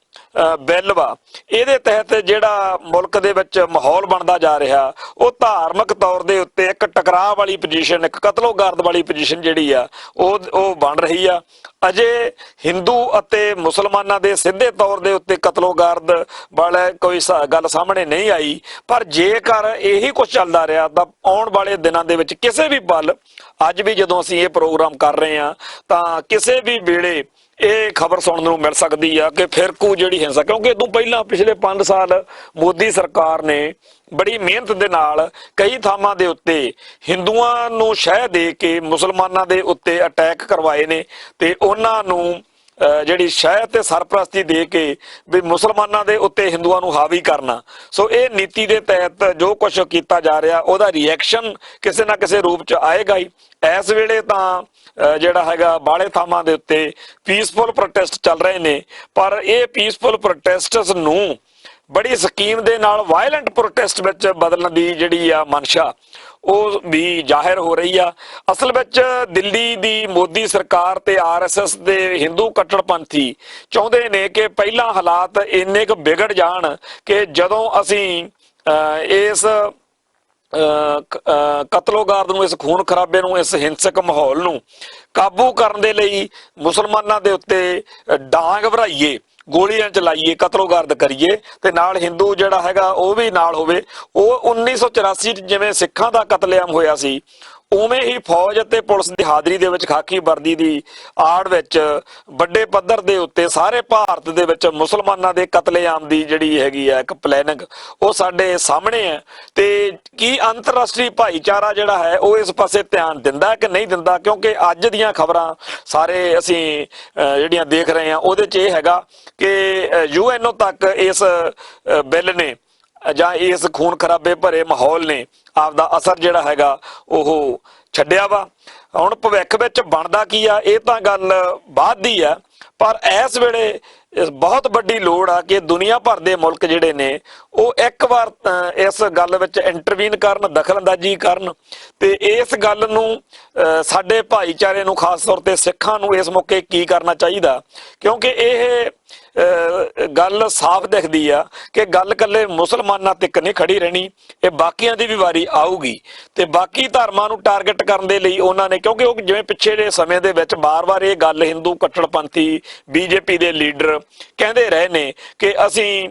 ਬਿੱਲ ਵਾ ਇਹਦੇ ਤਹਿਤ ਜਿਹੜਾ ਮੁਲਕ ਦੇ ਵਿੱਚ ਮਾਹੌਲ ਬਣਦਾ ਜਾ ਰਿਹਾ ਉਹ ਧਾਰਮਿਕ ਤੌਰ ਦੇ ਉੱਤੇ ਇੱਕ ਟਕਰਾਅ ਵਾਲੀ ਪੋਜੀਸ਼ਨ, ਇੱਕ ਕਤਲੋਗਰਦ ਵਾਲੀ ਪੋਜੀਸ਼ਨ ਜਿਹੜੀ ਆ ਉਹ ਬਣ ਰਹੀ ਆ। ਅਜੇ ਹਿੰਦੂ ਅਤੇ ਮੁਸਲਮਾਨਾਂ ਦੇ ਸਿੱਧੇ ਤੌਰ ਦੇ ਉੱਤੇ ਕਤਲੋਗਰਦ ਵਾਲਾ ਕੋਈ ਗੱਲ ਸਾਹਮਣੇ ਨਹੀਂ ਆਈ, ਪਰ ਜੇਕਰ ਇਹੀ ਕੁਝ ਚੱਲਦਾ ਰਿਹਾ ਤਾਂ ਆਉਣ ਵਾਲੇ ਦਿਨਾਂ ਦੇ ਵਿੱਚ ਕਿਸੇ ਵੀ ਪਲ, ਅੱਜ ਵੀ ਜਦੋਂ ਅਸੀਂ ਇਹ ਪ੍ਰੋਗਰਾਮ ਕਰ ਰਹੇ ਹਾਂ ਤਾਂ ਕਿਸੇ ਵੀ ਵੇਲੇ ਇਹ ਖਬਰ ਸੁਣਨ ਨੂੰ ਮਿਲ ਸਕਦੀ ਆ ਕਿ ਫਿਰਕੂ ਜਿਹੜੀ ਹਿੰਸਾ, ਕਿਉਂਕਿ ਇਦੋਂ ਪਹਿਲਾਂ ਪਿਛਲੇ 5 ਸਾਲ ਮੋਦੀ ਸਰਕਾਰ ਨੇ ਬੜੀ ਮਿਹਨਤ ਦੇ ਨਾਲ ਕਈ ਥਾਵਾਂ ਦੇ ਉੱਤੇ ਹਿੰਦੂਆਂ ਨੂੰ ਸ਼ਹਿ ਦੇ ਕੇ ਮੁਸਲਮਾਨਾਂ ਦੇ ਉੱਤੇ ਅਟੈਕ ਕਰਵਾਏ ਨੇ ਤੇ ਉਹਨਾਂ ਨੂੰ ਜਿਹੜੀ ਸ਼ਹਿ ਤੇ ਸਰਪ੍ਰਸਤੀ ਦੇ ਕੇ ਵੀ ਮੁਸਲਮਾਨਾਂ ਦੇ ਉੱਤੇ ਹਿੰਦੂਆਂ ਨੂੰ ਹਾਵੀ ਕਰਨਾ। ਸੋ ਇਹ ਨੀਤੀ ਦੇ ਤਹਿਤ ਜੋ ਕੁਝ ਕੀਤਾ ਜਾ ਰਿਹਾ ਉਹਦਾ ਰਿਐਕਸ਼ਨ ਕਿਸੇ ਨਾ ਕਿਸੇ ਰੂਪ ਚ ਆਏਗਾ ਹੀ। ਇਸ ਵੇਲੇ ਤਾਂ ਜਿਹੜਾ ਹੈਗਾ ਬਾਲੇ ਥਾਵਾਂ ਦੇ ਉੱਤੇ ਪੀਸਫੁਲ ਪ੍ਰੋਟੈਸਟ ਚੱਲ ਰਹੇ ਨੇ, ਪਰ ਇਹ ਪੀਸਫੁਲ ਪ੍ਰੋਟੈਸਟਸ ਨੂੰ ਬੜੀ ਸਕੀਮ ਦੇ ਨਾਲ ਵਾਇਲੈਂਟ ਪ੍ਰੋਟੈਸਟ ਵਿੱਚ ਬਦਲਣ ਦੀ ਜਿਹੜੀ ਆ ਮਨਸ਼ਾ ਉਹ ਵੀ ਜ਼ਾਹਿਰ ਹੋ ਰਹੀ ਆ। ਅਸਲ ਵਿੱਚ ਦਿੱਲੀ ਦੀ ਮੋਦੀ ਸਰਕਾਰ ਤੇ ਆਰਐਸਐਸ ਦੇ ਹਿੰਦੂ ਕੱਟੜਪੰਥੀ ਚਾਹੁੰਦੇ ਨੇ ਕਿ ਪਹਿਲਾਂ ਹਾਲਾਤ ਇੰਨੇ ਕੁ ਵਿਗੜ ਜਾਣ ਕਿ ਜਦੋਂ ਅਸੀਂ ਇਸ ਕਤਲੋਗਾਰਦ ਨੂੰ, ਇਸ ਖੂਨ ਖਰਾਬੇ ਨੂੰ, ਇਸ ਹਿੰਸਕ ਮਾਹੌਲ ਨੂੰ ਕਾਬੂ ਕਰਨ ਦੇ ਲਈ ਮੁਸਲਮਾਨਾਂ ਦੇ ਉੱਤੇ ਡਾਂਗ ਭਰਾਈਏ, ਗੋਲੀਆਂ ਚਲਾਈਏ, ਕਤਲੋਗਾਰਦ ਕਰੀਏ ਤੇ ਨਾਲ ਹਿੰਦੂ ਜਿਹੜਾ ਹੈਗਾ ਉਹ ਵੀ ਨਾਲ ਹੋਵੇ। ਉਹ 1984 ਚ ਜਿਵੇਂ ਸਿੱਖਾਂ ਦਾ ਕਤਲੇਆਮ ਹੋਇਆ ਸੀ ਉਵੇਂ ਹੀ ਫੌਜ ਅਤੇ ਪੁਲਿਸ ਦੀ ਹਾਜ਼ਰੀ ਦੇ ਵਿੱਚ ਖਾਕੀ ਵਰਦੀ ਦੀ ਆੜ ਵਿੱਚ ਵੱਡੇ ਪੱਧਰ ਦੇ ਉੱਤੇ ਸਾਰੇ ਭਾਰਤ ਦੇ ਵਿੱਚ ਮੁਸਲਮਾਨਾਂ ਦੇ ਕਤਲੇਆਮ ਦੀ ਜਿਹੜੀ ਹੈਗੀ ਆ ਇੱਕ ਪਲੈਨਿੰਗ ਉਹ ਸਾਡੇ ਸਾਹਮਣੇ ਹੈ। ਤੇ ਕੀ ਅੰਤਰਰਾਸ਼ਟਰੀ ਭਾਈਚਾਰਾ ਜਿਹੜਾ ਹੈ ਉਹ ਇਸ ਪਾਸੇ ਧਿਆਨ ਦਿੰਦਾ ਕਿ ਨਹੀਂ ਦਿੰਦਾ? ਕਿਉਂਕਿ ਅੱਜ ਦੀਆਂ ਖਬਰਾਂ ਸਾਰੇ ਅਸੀਂ ਜਿਹੜੀਆਂ ਦੇਖ ਰਹੇ ਹਾਂ ਉਹਦੇ 'ਚ ਇਹ ਹੈਗਾ ਕਿ ਯੂਐਨਓ ਤੱਕ ਇਸ ਬਿੱਲ ਨੇ ਜਾਂ ਇਸ ਖੂਨ ਖਰਾਬੇ ਭਰੇ ਮਾਹੌਲ ਨੇ ਆਪਦਾ ਅਸਰ ਜਿਹੜਾ ਹੈਗਾ ਉਹ ਛੱਡਿਆ ਵਾ। ਹੁਣ ਭਵਿੱਖ ਵਿੱਚ ਬਣਦਾ ਕੀ ਆ ਇਹ ਤਾਂ ਗੱਲ ਬਾਅਦ ਦੀ ਆ, ਪਰ ਇਸ ਵੇਲੇ ਬਹੁਤ ਵੱਡੀ ਲੋੜ ਆ ਕਿ ਦੁਨੀਆ ਭਰ ਦੇ ਮੁਲਕ ਜਿਹੜੇ ਨੇ ਉਹ ਇੱਕ ਵਾਰ ਇਸ ਗੱਲ ਵਿੱਚ ਇੰਟਰਵੀਨ ਕਰਨ, ਦਖਲਅੰਦਾਜ਼ੀ ਕਰਨ ਤੇ ਇਸ ਗੱਲ ਨੂੰ ਸਾਡੇ ਭਾਈਚਾਰੇ ਨੂੰ, ਖਾਸ ਤੌਰ ਤੇ ਸਿੱਖਾਂ ਨੂੰ ਇਸ ਮੌਕੇ ਕੀ ਕਰਨਾ ਚਾਹੀਦਾ। ਕਿਉਂਕਿ ਇਹ ਗੱਲ ਸਾਫ਼ ਦਿਖਦੀ ਆ ਕਿ ਗੱਲ ਇਕੱਲੇ ਮੁਸਲਮਾਨਾਂ ਤੱਕ ਨਹੀਂ ਖੜੀ ਰਹਿਣੀ, ਇਹ ਬਾਕੀਆਂ ਦੀ ਵੀ ਵਾਰੀ ਆਊਗੀ ਤੇ ਬਾਕੀ ਧਰਮਾਂ ਨੂੰ ਟਾਰਗੇਟ ਕਰਨ ਦੇ ਲਈ ਉਹਨਾਂ ਨੇ, ਕਿਉਂਕਿ ਉਹ ਜਿਵੇਂ ਪਿੱਛੇ ਦੇ ਸਮੇਂ ਦੇ ਵਿੱਚ ਬਾਰ-ਬਾਰ ਇਹ ਗੱਲ ਹਿੰਦੂ ਕੱਟੜਪੰਥੀ ਬੀਜੇਪੀ ਦੇ ਲੀਡਰ ਕਹਿੰਦੇ ਰਹੇ ਨੇ ਕਿ ਅਸੀਂ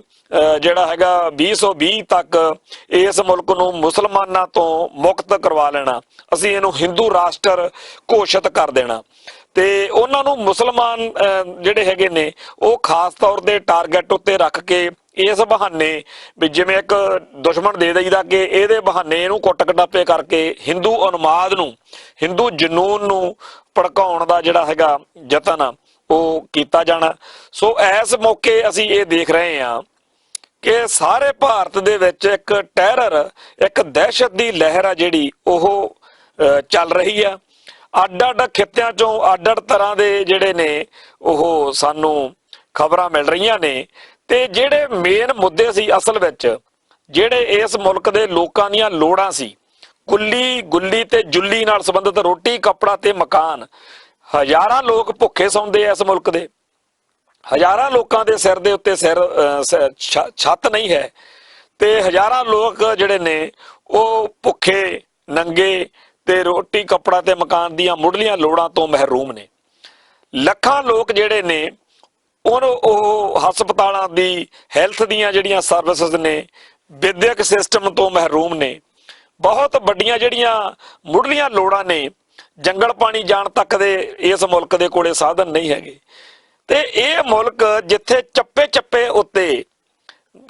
ਜਿਹੜਾ ਹੈਗਾ 2020 ਤੱਕ ਇਸ ਮੁਲਕ ਨੂੰ ਮੁਸਲਮਾਨਾਂ ਤੋਂ ਮੁਕਤ ਕਰਵਾ ਲੈਣਾ, ਅਸੀਂ ਇਹਨੂੰ ਹਿੰਦੂ ਰਾਸ਼ਟਰ ਘੋਸ਼ਿਤ ਕਰ ਦੇਣਾ ਤੇ ਉਹਨਾਂ ਨੂੰ ਮੁਸਲਮਾਨ ਜਿਹੜੇ ਹੈਗੇ ਨੇ ਉਹ ਖਾਸ ਤੌਰ ਤੇ ਟਾਰਗੇਟ ਉੱਤੇ ਰੱਖ ਕੇ ਇਸ ਬਹਾਨੇ ਵੀ ਜਿਵੇਂ ਇੱਕ ਦੁਸ਼ਮਣ ਦੇ ਦਈਦਾ ਕਿ ਇਹਦੇ ਬਹਾਨੇ ਇਹਨੂੰ ਕੁੱਟ ਕਟਾਪੇ ਕਰਕੇ ਹਿੰਦੂ ਉਨਮਾਦ ਨੂੰ, ਹਿੰਦੂ ਜਨੂਨ ਨੂੰ ਭੜਕਾਉਣ ਦਾ ਜਿਹੜਾ ਹੈਗਾ ਯਤਨ ਆ ਉਹ ਕੀਤਾ ਜਾਣਾ। ਸੋ ਇਸ ਮੌਕੇ ਅਸੀਂ ਇਹ ਦੇਖ ਰਹੇ ਹਾਂ ਕਿ ਸਾਰੇ ਭਾਰਤ ਦੇ ਵਿੱਚ ਇੱਕ ਟੈਰਰ, ਇੱਕ ਦਹਿਸ਼ਤ ਦੀ ਲਹਿਰ ਆ ਜਿਹੜੀ ਉਹ ਚੱਲ ਰਹੀ ਆ। ਅੱਡ-ਅੱਡ ਖਿੱਤਿਆਂ ਚੋਂ ਅੱਡ-ਅੱਡ ਤਰ੍ਹਾਂ ਦੇ ਜਿਹੜੇ ਨੇ ਉਹ ਸਾਨੂੰ ਖਬਰਾਂ ਮਿਲ ਰਹੀਆਂ ਨੇ ਤੇ ਜਿਹੜੇ ਮੇਨ ਮੁੱਦੇ ਸੀ ਅਸਲ ਵਿੱਚ ਜਿਹੜੇ ਇਸ ਮੁਲਕ ਦੇ ਲੋਕਾਂ ਦੀਆਂ ਲੋੜਾਂ ਸੀ, ਗੁੱਲੀ ਤੇ ਜੁੱਲੀ ਨਾਲ ਸੰਬੰਧਿਤ ਰੋਟੀ, ਕੱਪੜਾ ਤੇ ਮਕਾਨ। ਹਜ਼ਾਰਾਂ ਲੋਕ ਭੁੱਖੇ ਸੌਂਦੇ ਆ ਇਸ ਮੁਲਕ ਦੇ, ਹਜ਼ਾਰਾਂ ਲੋਕਾਂ ਦੇ ਸਿਰ ਦੇ ਉੱਤੇ ਛੱਤ ਨਹੀਂ ਹੈ ਤੇ ਹਜ਼ਾਰਾਂ ਲੋਕ ਜਿਹੜੇ ਨੇ ਉਹ ਭੁੱਖੇ, ਨੰਗੇ ਤੇ ਰੋਟੀ, ਕੱਪੜਾ ਤੇ ਮਕਾਨ ਦੀਆਂ ਮੁੱਢਲੀਆਂ ਲੋੜਾਂ ਤੋਂ ਮਹਿਰੂਮ ਨੇ। ਲੱਖਾਂ ਲੋਕ ਜਿਹੜੇ ਨੇ ਉਹ ਹਸਪਤਾਲਾਂ ਦੀ, ਹੈਲਥ ਦੀਆਂ ਜਿਹੜੀਆਂ ਸਰਵਿਸਿਜ਼ ਨੇ, ਵਿਦਿਅਕ ਸਿਸਟਮ ਤੋਂ ਮਹਿਰੂਮ ਨੇ। ਬਹੁਤ ਵੱਡੀਆਂ ਜਿਹੜੀਆਂ ਮੁੱਢਲੀਆਂ ਲੋੜਾਂ ਨੇ, ਜੰਗਲ ਪਾਣੀ ਜਾਣ ਤੱਕ ਦੇ ਇਸ ਮੁਲਕ ਦੇ ਕੋਲੇ ਸਾਧਨ ਨਹੀਂ ਹੈਗੇ ਤੇ ਇਹ ਮੁਲਕ ਜਿੱਥੇ ਚੱਪੇ-ਚੱਪੇ ਉੱਤੇ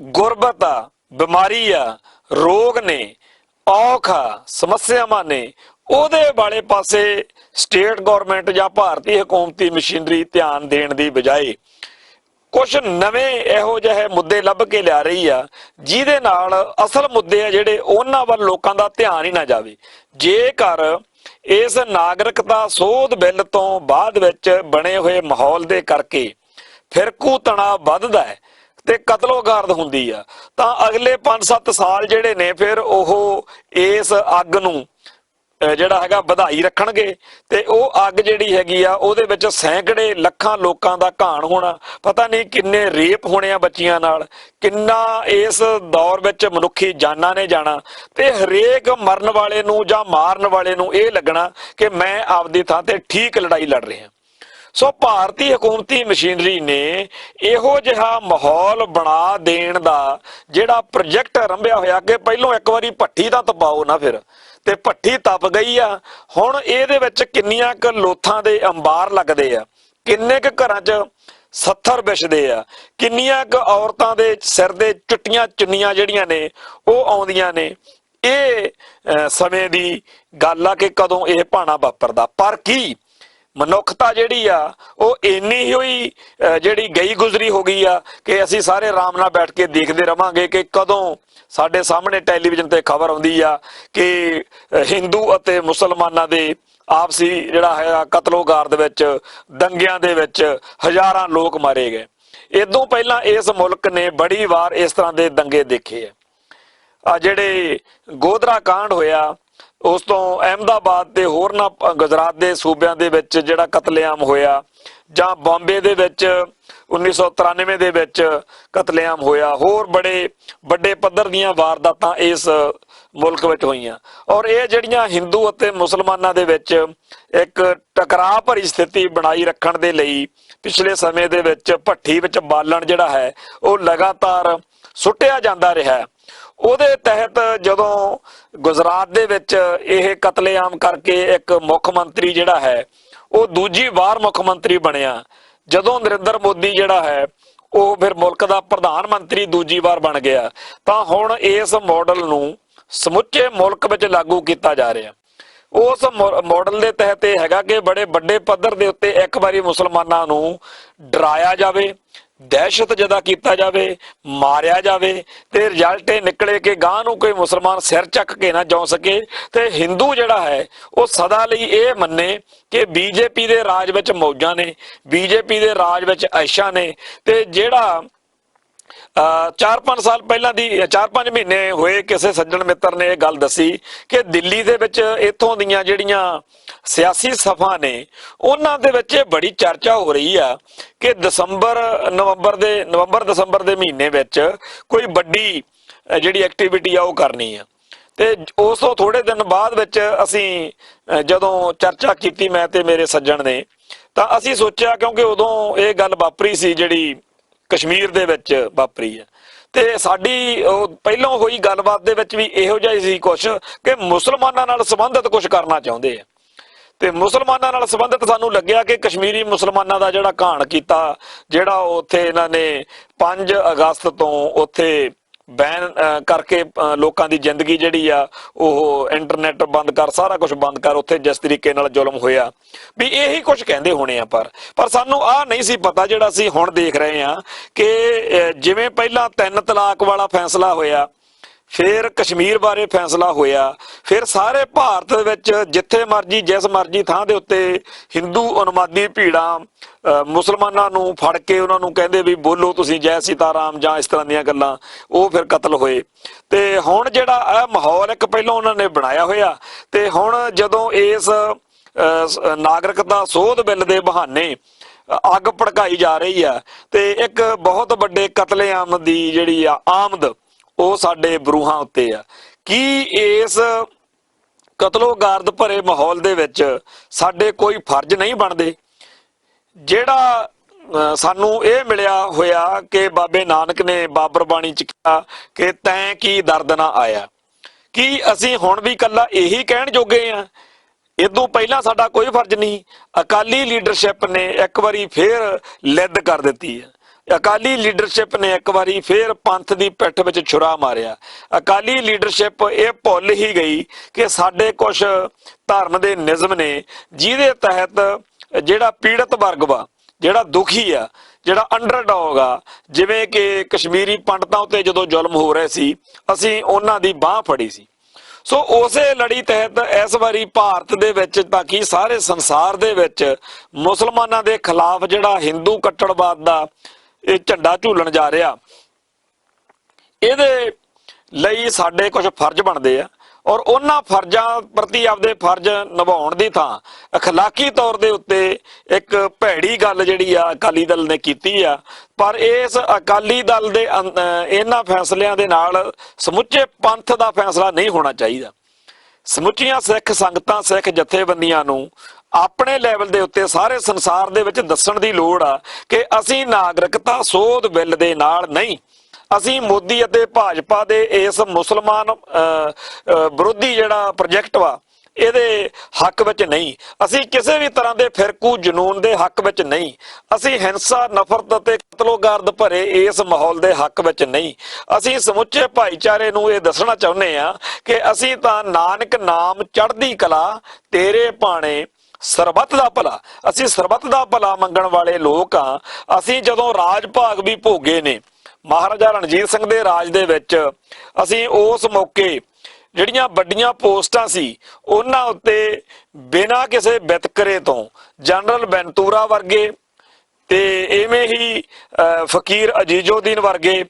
ਗੁਰਬਤ ਆ, ਬਿਮਾਰੀ ਆ, ਰੋਗ ਨੇ, ਔਖ ਆ, ਸਮੱਸਿਆਵਾਂ ਨੇ, ਉਹਦੇ ਵਾਲੇ ਪਾਸੇ ਸਟੇਟ ਗਵਰਨਮੈਂਟ ਜਾਂ ਭਾਰਤੀ ਹਕੂਮਤੀ ਮਸ਼ੀਨਰੀ ਧਿਆਨ ਦੇਣ ਦੀ ਬਜਾਏ ਕੁਝ ਨਵੇਂ ਇਹੋ ਜਿਹੇ ਮੁੱਦੇ ਲੱਭ ਕੇ ਲਿਆ ਰਹੀ ਆ ਜਿਹਦੇ ਨਾਲ ਅਸਲ ਮੁੱਦੇ ਆ ਜਿਹੜੇ ਉਹਨਾਂ ਵੱਲ ਲੋਕਾਂ ਦਾ ਧਿਆਨ ਹੀ ਨਾ ਜਾਵੇ। ਜੇਕਰ ਇਸ ਨਾਗਰਿਕਤਾ ਸੋਧ ਬਿੱਲ ਤੋਂ ਬਾਅਦ ਵਿੱਚ ਬਣੇ ਹੋਏ ਮਾਹੌਲ ਦੇ ਕਰਕੇ ਫਿਰਕੂ ਤਣਾਅ ਵੱਧਦਾ ਹੈ ਤੇ ਕਤਲੋਗਾਰਦ ਹੁੰਦੀ ਆ ਤਾਂ ਅਗਲੇ 5-7 ਸਾਲ ਜਿਹੜੇ ਨੇ ਫਿਰ ਉਹ ਇਸ ਅੱਗ ਨੂੰ ਜਿਹੜਾ ਹੈਗਾ ਵਧਾਈ ਰੱਖਣਗੇ ਤੇ ਉਹ ਅੱਗ ਜਿਹੜੀ ਹੈਗੀ ਆ ਉਹਦੇ ਵਿੱਚ ਸੈਂਕੜੇ ਲੱਖਾਂ ਲੋਕਾਂ ਦਾ ਘਾਣ ਹੋਣਾ, ਪਤਾ ਨਹੀਂ ਕਿੰਨੇ ਰੇਪ ਹੋਣੇ ਆ ਬੱਚੀਆਂ ਨਾਲ, ਕਿੰਨਾ ਇਸ ਦੌਰ ਵਿੱਚ ਮਨੁੱਖੀ ਜਾਨਾਂ ਨੇ ਜਾਣਾ ਤੇ ਹਰੇਕ ਮਰਨ ਵਾਲੇ ਨੂੰ ਜਾਂ ਮਾਰਨ ਵਾਲੇ ਨੂੰ ਇਹ ਲੱਗਣਾ ਕਿ ਮੈਂ ਆਪਦੀ ਥਾਂ ਤੇ ਠੀਕ ਲੜਾਈ ਲੜ ਰਿਹਾ। ਸੋ ਭਾਰਤੀ ਹਕੂਮਤੀ ਮਸ਼ੀਨਰੀ ਨੇ ਇਹੋ ਜਿਹਾ ਮਾਹੌਲ ਬਣਾ ਦੇਣ ਦਾ ਜਿਹੜਾ ਪ੍ਰੋਜੈਕਟ ਆਰੰਭਿਆ ਹੋਇਆ ਕਿ ਪਹਿਲੋਂ ਇੱਕ ਵਾਰੀ ਭੱਠੀ ਤਾਂ ਤਪਾਓ ਨਾ, ਫਿਰ ਤੇ ਭੱਠੀ ਤਪ ਗਈ ਆ, ਹੁਣ ਇਹਦੇ ਵਿੱਚ ਕਿੰਨੀਆਂ ਕੁ ਲੋਥਾਂ ਦੇ ਅੰਬਾਰ ਲੱਗਦੇ ਆ, ਕਿੰਨੇ ਕੁ ਘਰਾਂ 'ਚ 70 ਵਿਛਦੇ ਆ, ਕਿੰਨੀਆਂ ਕੁ ਔਰਤਾਂ ਦੇ ਸਿਰ ਦੇ ਚਿੱਟੀਆਂ ਚੁੰਨੀਆਂ ਜਿਹੜੀਆਂ ਨੇ ਉਹ ਆਉਂਦੀਆਂ ਨੇ। ਇਹ ਸਮੇਂ ਦੀ ਗੱਲ ਆ ਕਿ ਕਦੋਂ ਇਹ ਭਾਣਾ ਵਾਪਰਦਾ। ਪਰ ਕੀ ਮਨੁੱਖਤਾ ਜਿਹੜੀ ਆ ਉਹ ਇੰਨੀ ਹੋਈ ਜਿਹੜੀ ਗਈ ਗੁਜ਼ਰੀ ਹੋ ਗਈ ਆ ਕਿ ਅਸੀਂ ਸਾਰੇ ਆਰਾਮ ਨਾਲ ਬੈਠ ਕੇ ਦੇਖਦੇ ਰਵਾਂਗੇ ਕਿ ਕਦੋਂ ਸਾਡੇ ਸਾਹਮਣੇ ਟੈਲੀਵਿਜ਼ਨ ਤੇ ਖਬਰ ਆਉਂਦੀ ਆ ਕਿ ਹਿੰਦੂ ਅਤੇ ਮੁਸਲਮਾਨਾਂ ਦੇ ਆਪਸੀ ਜਿਹੜਾ ਹੈ ਕਤਲੋਗਾਰ ਦੇ ਵਿੱਚ, ਦੰਗਿਆਂ ਦੇ ਵਿੱਚ ਹਜ਼ਾਰਾਂ ਲੋਕ ਮਾਰੇ ਗਏ। ਇਦੋਂ ਪਹਿਲਾਂ ਇਸ ਮੁਲਕ ਨੇ ਬੜੀ ਵਾਰ ਇਸ ਤਰ੍ਹਾਂ ਦੇ ਦੰਗੇ ਦੇਖੇ ਆ। ਜਿਹੜੇ ਗੋਧਰਾ ਕਾਂਡ ਹੋਇਆ, ਉਸ ਤੋਂ ਅਹਿਮਦਾਬਾਦ ਤੇ ਹੋਰਨਾਂ ਗੁਜਰਾਤ ਦੇ ਸੂਬਿਆਂ ਦੇ ਵਿੱਚ ਜਿਹੜਾ ਕਤਲੇਆਮ ਹੋਇਆ, ਜਾਂ ਬੰਬੇ ਦੇ ਵਿੱਚ 1993 ਦੇ ਵਿੱਚ ਕਤਲੇਆਮ ਹੋਇਆ, ਹੋਰ ਬੜੇ ਵੱਡੇ ਪੱਧਰ ਦੀਆਂ ਵਾਰਦਾਤਾਂ ਇਸ ਮੁਲਕ ਵਿੱਚ ਹੋਈਆਂ। ਔਰ ਇਹ ਜਿਹੜੀਆਂ ਹਿੰਦੂ ਅਤੇ ਮੁਸਲਮਾਨਾਂ ਦੇ ਵਿੱਚ ਇੱਕ ਟਕਰਾਅ ਭਰੀ ਸਥਿਤੀ ਬਣਾਈ ਰੱਖਣ ਦੇ ਲਈ ਪਿਛਲੇ ਸਮੇਂ ਦੇ ਵਿੱਚ ਭੱਠੀ ਵਿੱਚ ਬਾਲਣ ਜਿਹੜਾ ਹੈ ਉਹ ਲਗਾਤਾਰ ਸੁੱਟਿਆ ਜਾਂਦਾ ਰਿਹਾ। ਉਹਦੇ ਤਹਿਤ ਜਦੋਂ ਗੁਜਰਾਤ ਦੇ ਵਿੱਚ ਇਹ ਕਤਲੇਆਮ ਕਰਕੇ ਇੱਕ ਮੁੱਖ ਮੰਤਰੀ ਜਿਹੜਾ ਹੈ ਉਹ ਦੂਜੀ ਵਾਰ ਮੁੱਖ ਮੰਤਰੀ ਬਣਿਆ, ਜਦੋਂ ਨਰਿੰਦਰ ਮੋਦੀ ਜਿਹੜਾ ਹੈ ਉਹ ਫਿਰ ਮੁਲਕ ਦਾ ਪ੍ਰਧਾਨ ਮੰਤਰੀ ਦੂਜੀ ਵਾਰ ਬਣ ਗਿਆ, ਤਾਂ ਹੁਣ ਇਸ ਮਾਡਲ ਨੂੰ ਸਮੁੱਚੇ ਮੁਲਕ ਵਿੱਚ ਲਾਗੂ ਕੀਤਾ ਜਾ ਰਿਹਾ। ਉਸ ਮਾਡਲ ਦੇ ਤਹਿਤ ਇਹ ਹੈਗਾ ਕਿ ਬੜੇ ਵੱਡੇ ਪੱਧਰ ਦੇ ਉੱਤੇ ਇੱਕ ਵਾਰੀ ਮੁਸਲਮਾਨਾਂ ਨੂੰ ਡਰਾਇਆ ਜਾਵੇ, ਦਹਿਸ਼ਤ ਜਦਾ ਕੀਤਾ ਜਾਵੇ, ਮਾਰਿਆ ਜਾਵੇ, ਤੇ ਰਿਜ਼ਲਟ ਇਹ ਨਿਕਲੇ ਕਿ ਗਾਂ ਨੂੰ ਕੋਈ ਮੁਸਲਮਾਨ ਸਿਰ ਚੱਕ ਕੇ ਨਾ ਜਾ ਸਕੇ, ਤੇ ਹਿੰਦੂ ਜਿਹੜਾ ਹੈ ਉਹ ਸਦਾ ਲਈ ਇਹ ਮੰਨੇ ਕਿ ਬੀਜੇਪੀ ਦੇ ਰਾਜ ਵਿੱਚ ਮੌਜਾਂ ਨੇ, ਬੀਜੇਪੀ ਦੇ ਰਾਜ ਵਿੱਚ ਐਸ਼ਾਂ ਨੇ। ਤੇ ਜਿਹੜਾ 4-5 ਸਾਲ ਪਹਿਲਾਂ ਦੀ 4-5 ਮਹੀਨੇ ਹੋਏ ਕਿਸੇ ਸੱਜਣ ਮਿੱਤਰ ਨੇ ਇਹ ਗੱਲ ਦੱਸੀ ਕਿ ਦਿੱਲੀ ਦੇ ਵਿੱਚ ਇੱਥੋਂ ਦੀਆਂ ਜਿਹੜੀਆਂ ਸਿਆਸੀ ਸਭਾ ਨੇ ਉਹਨਾਂ ਦੇ ਵਿੱਚ ਇਹ ਬੜੀ ਚਰਚਾ ਹੋ ਰਹੀ ਆ ਕਿ ਨਵੰਬਰ ਦਸੰਬਰ ਦੇ ਮਹੀਨੇ ਵਿੱਚ ਕੋਈ ਵੱਡੀ ਜਿਹੜੀ ਐਕਟੀਵਿਟੀ ਆ ਉਹ ਕਰਨੀ ਆ। ਤੇ ਉਸ ਤੋਂ ਥੋੜੇ ਦਿਨ ਬਾਅਦ ਵਿੱਚ ਅਸੀਂ ਜਦੋਂ ਚਰਚਾ ਕੀਤੀ ਮੈਂ ਤੇ ਮੇਰੇ ਸੱਜਣ ਨੇ, ਤਾਂ ਅਸੀਂ ਸੋਚਿਆ, ਕਿਉਂਕਿ ਉਦੋਂ ਇਹ ਗੱਲ ਵਾਪਰੀ ਸੀ ਜਿਹੜੀ ਕਸ਼ਮੀਰ ਦੇ ਵਿੱਚ ਵਾਪਰੀ ਹੈ, ਤੇ ਸਾਡੀ ਉਹ ਪਹਿਲਾਂ ਹੋਈ ਗੱਲਬਾਤ ਦੇ ਵਿੱਚ ਵੀ ਇਹੋ ਜਿਹਾ ਹੀ ਸੀ ਕੁਛ ਕਿ ਮੁਸਲਮਾਨਾਂ ਨਾਲ ਸੰਬੰਧਿਤ ਕੁਝ ਕਰਨਾ ਚਾਹੁੰਦੇ ਆ। ਤੇ ਮੁਸਲਮਾਨਾਂ ਨਾਲ ਸੰਬੰਧਿਤ ਸਾਨੂੰ ਲੱਗਿਆ ਕਿ ਕਸ਼ਮੀਰੀ ਮੁਸਲਮਾਨਾਂ ਦਾ ਜਿਹੜਾ ਘਾਣ ਕੀਤਾ, ਜਿਹੜਾ ਉੱਥੇ ਇਹਨਾਂ ਨੇ 5 ਅਗਸਤ ਤੋਂ ਉੱਥੇ ਬੈਨ ਕਰਕੇ ਲੋਕਾਂ ਦੀ ਜ਼ਿੰਦਗੀ ਜਿਹੜੀ ਆ ਉਹ ਇੰਟਰਨੈਟ ਬੰਦ ਕਰ, ਸਾਰਾ ਕੁਝ ਬੰਦ ਕਰ, ਉੱਥੇ ਜਿਸ ਤਰੀਕੇ ਨਾਲ ਜ਼ੁਲਮ ਹੋਇਆ ਵੀ ਇਹੀ ਕੁਝ ਕਹਿੰਦੇ ਹੋਣੇ ਆ। ਪਰ ਸਾਨੂੰ ਆਹ ਨਹੀਂ ਸੀ ਪਤਾ ਜਿਹੜਾ ਅਸੀਂ ਹੁਣ ਦੇਖ ਰਹੇ ਆ ਕਿ ਜਿਵੇਂ ਪਹਿਲਾਂ 3 ਤਲਾਕ ਵਾਲਾ ਫੈਸਲਾ ਹੋਇਆ, ਫਿਰ ਕਸ਼ਮੀਰ ਬਾਰੇ ਫੈਸਲਾ ਹੋਇਆ, ਫਿਰ ਸਾਰੇ ਭਾਰਤ ਵਿੱਚ ਜਿੱਥੇ ਮਰਜੀ ਜਿਸ ਮਰਜੀ ਥਾਂ ਦੇ ਉੱਤੇ ਹਿੰਦੂ ਉਨਮਾਦੀ ਭੀੜਾਂ ਮੁਸਲਮਾਨਾਂ ਨੂੰ ਫੜ ਕੇ ਉਹਨਾਂ ਨੂੰ ਕਹਿੰਦੇ ਵੀ ਬੋਲੋ ਤੁਸੀਂ ਜੈ ਸੀਤਾਰਾਮ ਜਾਂ ਇਸ ਤਰ੍ਹਾਂ ਦੀਆਂ ਗੱਲਾਂ, ਉਹ ਫਿਰ ਕਤਲ ਹੋਏ। ਤੇ ਹੁਣ ਜਿਹੜਾ ਇਹ ਮਾਹੌਲ ਇੱਕ ਪਹਿਲਾਂ ਉਹਨਾਂ ਨੇ ਬਣਾਇਆ ਹੋਇਆ, ਤੇ ਹੁਣ ਜਦੋਂ ਇਸ ਨਾਗਰਿਕਤਾ ਸੋਧ ਬਿੱਲ ਦੇ ਬਹਾਨੇ ਅੱਗ ਭੜਕਾਈ ਜਾ ਰਹੀ ਆ ਤੇ ਇੱਕ ਬਹੁਤ ਵੱਡੇ ਕਤਲੇਆਮ ਦੀ ਜਿਹੜੀ ਆ ਆਮਦ ਉਹ ਸਾਡੇ ਬਰੂਹਾਂ ਉੱਤੇ ਆ। ਕੀ ਇਸ ਕਤਲੋਗਾਰਦ ਭਰੇ ਮਾਹੌਲ ਦੇ ਵਿੱਚ ਸਾਡੇ ਕੋਈ ਫਰਜ਼ ਨਹੀਂ ਬਣਦੇ? ਜਿਹੜਾ ਸਾਨੂੰ ਇਹ ਮਿਲਿਆ ਹੋਇਆ ਕਿ ਬਾਬੇ ਨਾਨਕ ਨੇ ਬਾਬਰ ਬਾਣੀ ਚ ਕਿਹਾ ਕਿ ਤੈਂ ਕੀ ਦਰਦ ਨਾ ਆਇਆ, ਕੀ ਅਸੀਂ ਹੁਣ ਵੀ ਇਕੱਲਾ ਇਹੀ ਕਹਿਣ ਜੋਗੇ ਆ? ਇਦੋਂ ਪਹਿਲਾਂ ਸਾਡਾ ਕੋਈ ਫਰਜ਼ ਨਹੀਂ। ਅਕਾਲੀ ਲੀਡਰਸ਼ਿਪ ਨੇ ਇੱਕ ਵਾਰੀ ਫੇਰ ਲਿੱਦ ਕਰ ਦਿੱਤੀ ਹੈ। ਅਕਾਲੀ ਲੀਡਰਸ਼ਿਪ ਨੇ ਇੱਕ ਵਾਰੀ ਫੇਰ ਪੰਥ ਦੀ ਪਿੱਠ ਵਿੱਚ ਛੁਰਾ ਮਾਰਿਆ। ਅਕਾਲੀ ਲੀਡਰਸ਼ਿਪ ਇਹ ਭੁੱਲ ਹੀ ਗਈ ਕਿ ਸਾਡੇ ਕੁਝ ਧਰਮ ਦੇ ਨਿਯਮ ਨੇ ਜਿਹਦੇ ਤਹਿਤ ਜਿਹੜਾ ਪੀੜਤ ਵਰਗ ਵਾ, ਜਿਹੜਾ ਦੁਖੀ ਆ, ਜਿਹੜਾ ਅੰਡਰਡੌਗ ਆ, ਜਿਵੇਂ ਕਿ ਕਸ਼ਮੀਰੀ ਪੰਡਤਾਂ ਉੱਤੇ ਜਦੋਂ ਜ਼ੁਲਮ ਹੋ ਰਹੇ ਸੀ ਅਸੀਂ ਉਹਨਾਂ ਦੀ ਬਾਹ ਫੜੀ ਸੀ। ਸੋ ਉਸੇ ਲੜੀ ਤਹਿਤ ਇਸ ਵਾਰੀ ਭਾਰਤ ਦੇ ਵਿੱਚ ਤਾਂ ਕਿ ਸਾਰੇ ਸੰਸਾਰ ਦੇ ਵਿੱਚ ਮੁਸਲਮਾਨਾਂ ਦੇ ਖਿਲਾਫ ਜਿਹੜਾ ਹਿੰਦੂ ਕੱਟੜਵਾਦ ਦਾ ਇਹ ਝੰਡਾ ਝੂਲਣ ਜਾ ਰਿਹਾ, ਇਹਦੇ ਲਈ ਸਾਡੇ ਕੁਝ ਫਰਜ਼ ਬਣਦੇ ਆ ਔਰ ਉਹਨਾਂ ਫਰਜ਼ਾਂ ਪ੍ਰਤੀ ਆਪਦੇ ਫਰਜ਼ ਨਿਭਾਉਣ ਦੀ ਥਾਂ ਅਖਲਾਕੀ ਤੌਰ ਦੇ ਉੱਤੇ ਇੱਕ ਭੈੜੀ ਗੱਲ ਜਿਹੜੀ ਆ ਅਕਾਲੀ ਦਲ ਨੇ ਕੀਤੀ ਆ। ਪਰ ਇਸ ਅਕਾਲੀ ਦਲ ਦੇ ਇਹਨਾਂ ਫੈਸਲਿਆਂ ਦੇ ਨਾਲ ਸਮੁੱਚੇ ਪੰਥ ਦਾ ਫੈਸਲਾ ਨਹੀਂ ਹੋਣਾ ਚਾਹੀਦਾ। ਸਮੁੱਚੀਆਂ ਸਿੱਖ ਸੰਗਤਾਂ, ਸਿੱਖ ਜਥੇਬੰਦੀਆਂ ਨੂੰ ਆਪਣੇ ਲੈਵਲ ਦੇ ਉੱਤੇ ਸਾਰੇ ਸੰਸਾਰ ਦੇ ਵਿੱਚ ਦੱਸਣ ਦੀ ਲੋੜ ਆ ਕਿ ਅਸੀਂ ਨਾਗਰਿਕਤਾ ਸੋਧ ਬਿੱਲ ਦੇ ਨਾਲ ਨਹੀਂ, ਅਸੀਂ ਮੋਦੀ ਅਤੇ ਭਾਜਪਾ ਦੇ ਇਸ ਮੁਸਲਮਾਨ ਵਿਰੋਧੀ ਜਿਹੜਾ ਪ੍ਰੋਜੈਕਟ ਵਾ ਇਹਦੇ ਹੱਕ ਵਿੱਚ ਨਹੀਂ, ਅਸੀਂ ਕਿਸੇ ਵੀ ਤਰ੍ਹਾਂ ਦੇ ਫਿਰਕੂ ਜਨੂਨ ਦੇ ਹੱਕ ਵਿੱਚ ਨਹੀਂ, ਅਸੀਂ ਹਿੰਸਾ, ਨਫ਼ਰਤ ਅਤੇ ਕਤਲੋਗਾਰਦ ਭਰੇ ਇਸ ਮਾਹੌਲ ਦੇ ਹੱਕ ਵਿੱਚ ਨਹੀਂ। ਅਸੀਂ ਸਮੁੱਚੇ ਭਾਈਚਾਰੇ ਨੂੰ ਇਹ ਦੱਸਣਾ ਚਾਹੁੰਦੇ ਆ ਕਿ ਅਸੀਂ ਤਾਂ ਨਾਨਕ ਨਾਮ ਚੜ੍ਹਦੀ ਕਲਾ ਤੇਰੇ ਭਾਣੇ ਸਰਬੱਤ ਦਾ ਭਲਾ, ਅਸੀਂ ਸਰਬੱਤ ਦਾ ਭਲਾ ਮੰਗਣ ਵਾਲੇ ਲੋਕ ਆ। ਅਸੀਂ ਜਦੋਂ ਰਾਜ ਭਾਗ ਵੀ ਭੋਗੇ ਨੇ ਮਹਾਰਾਜਾ ਰਣਜੀਤ ਸਿੰਘ ਦੇ ਰਾਜ ਦੇ ਵਿੱਚ, ਅਸੀਂ ਉਸ ਮੌਕੇ ਜਿਹੜੀਆਂ ਵੱਡੀਆਂ ਪੋਸਟਾਂ ਸੀ ਉਹਨਾਂ ਉੱਤੇ ਬਿਨਾਂ ਕਿਸੇ ਵਿਤਕਰੇ ਤੋਂ ਜਨਰਲ ਬੈਂਤੂਰਾ ਵਰਗੇ ਤੇ ਇਵੇਂ ਹੀ ਫਕੀਰ ਅਜੀਜ਼ੁਦੀਨ ਵਰਗੇ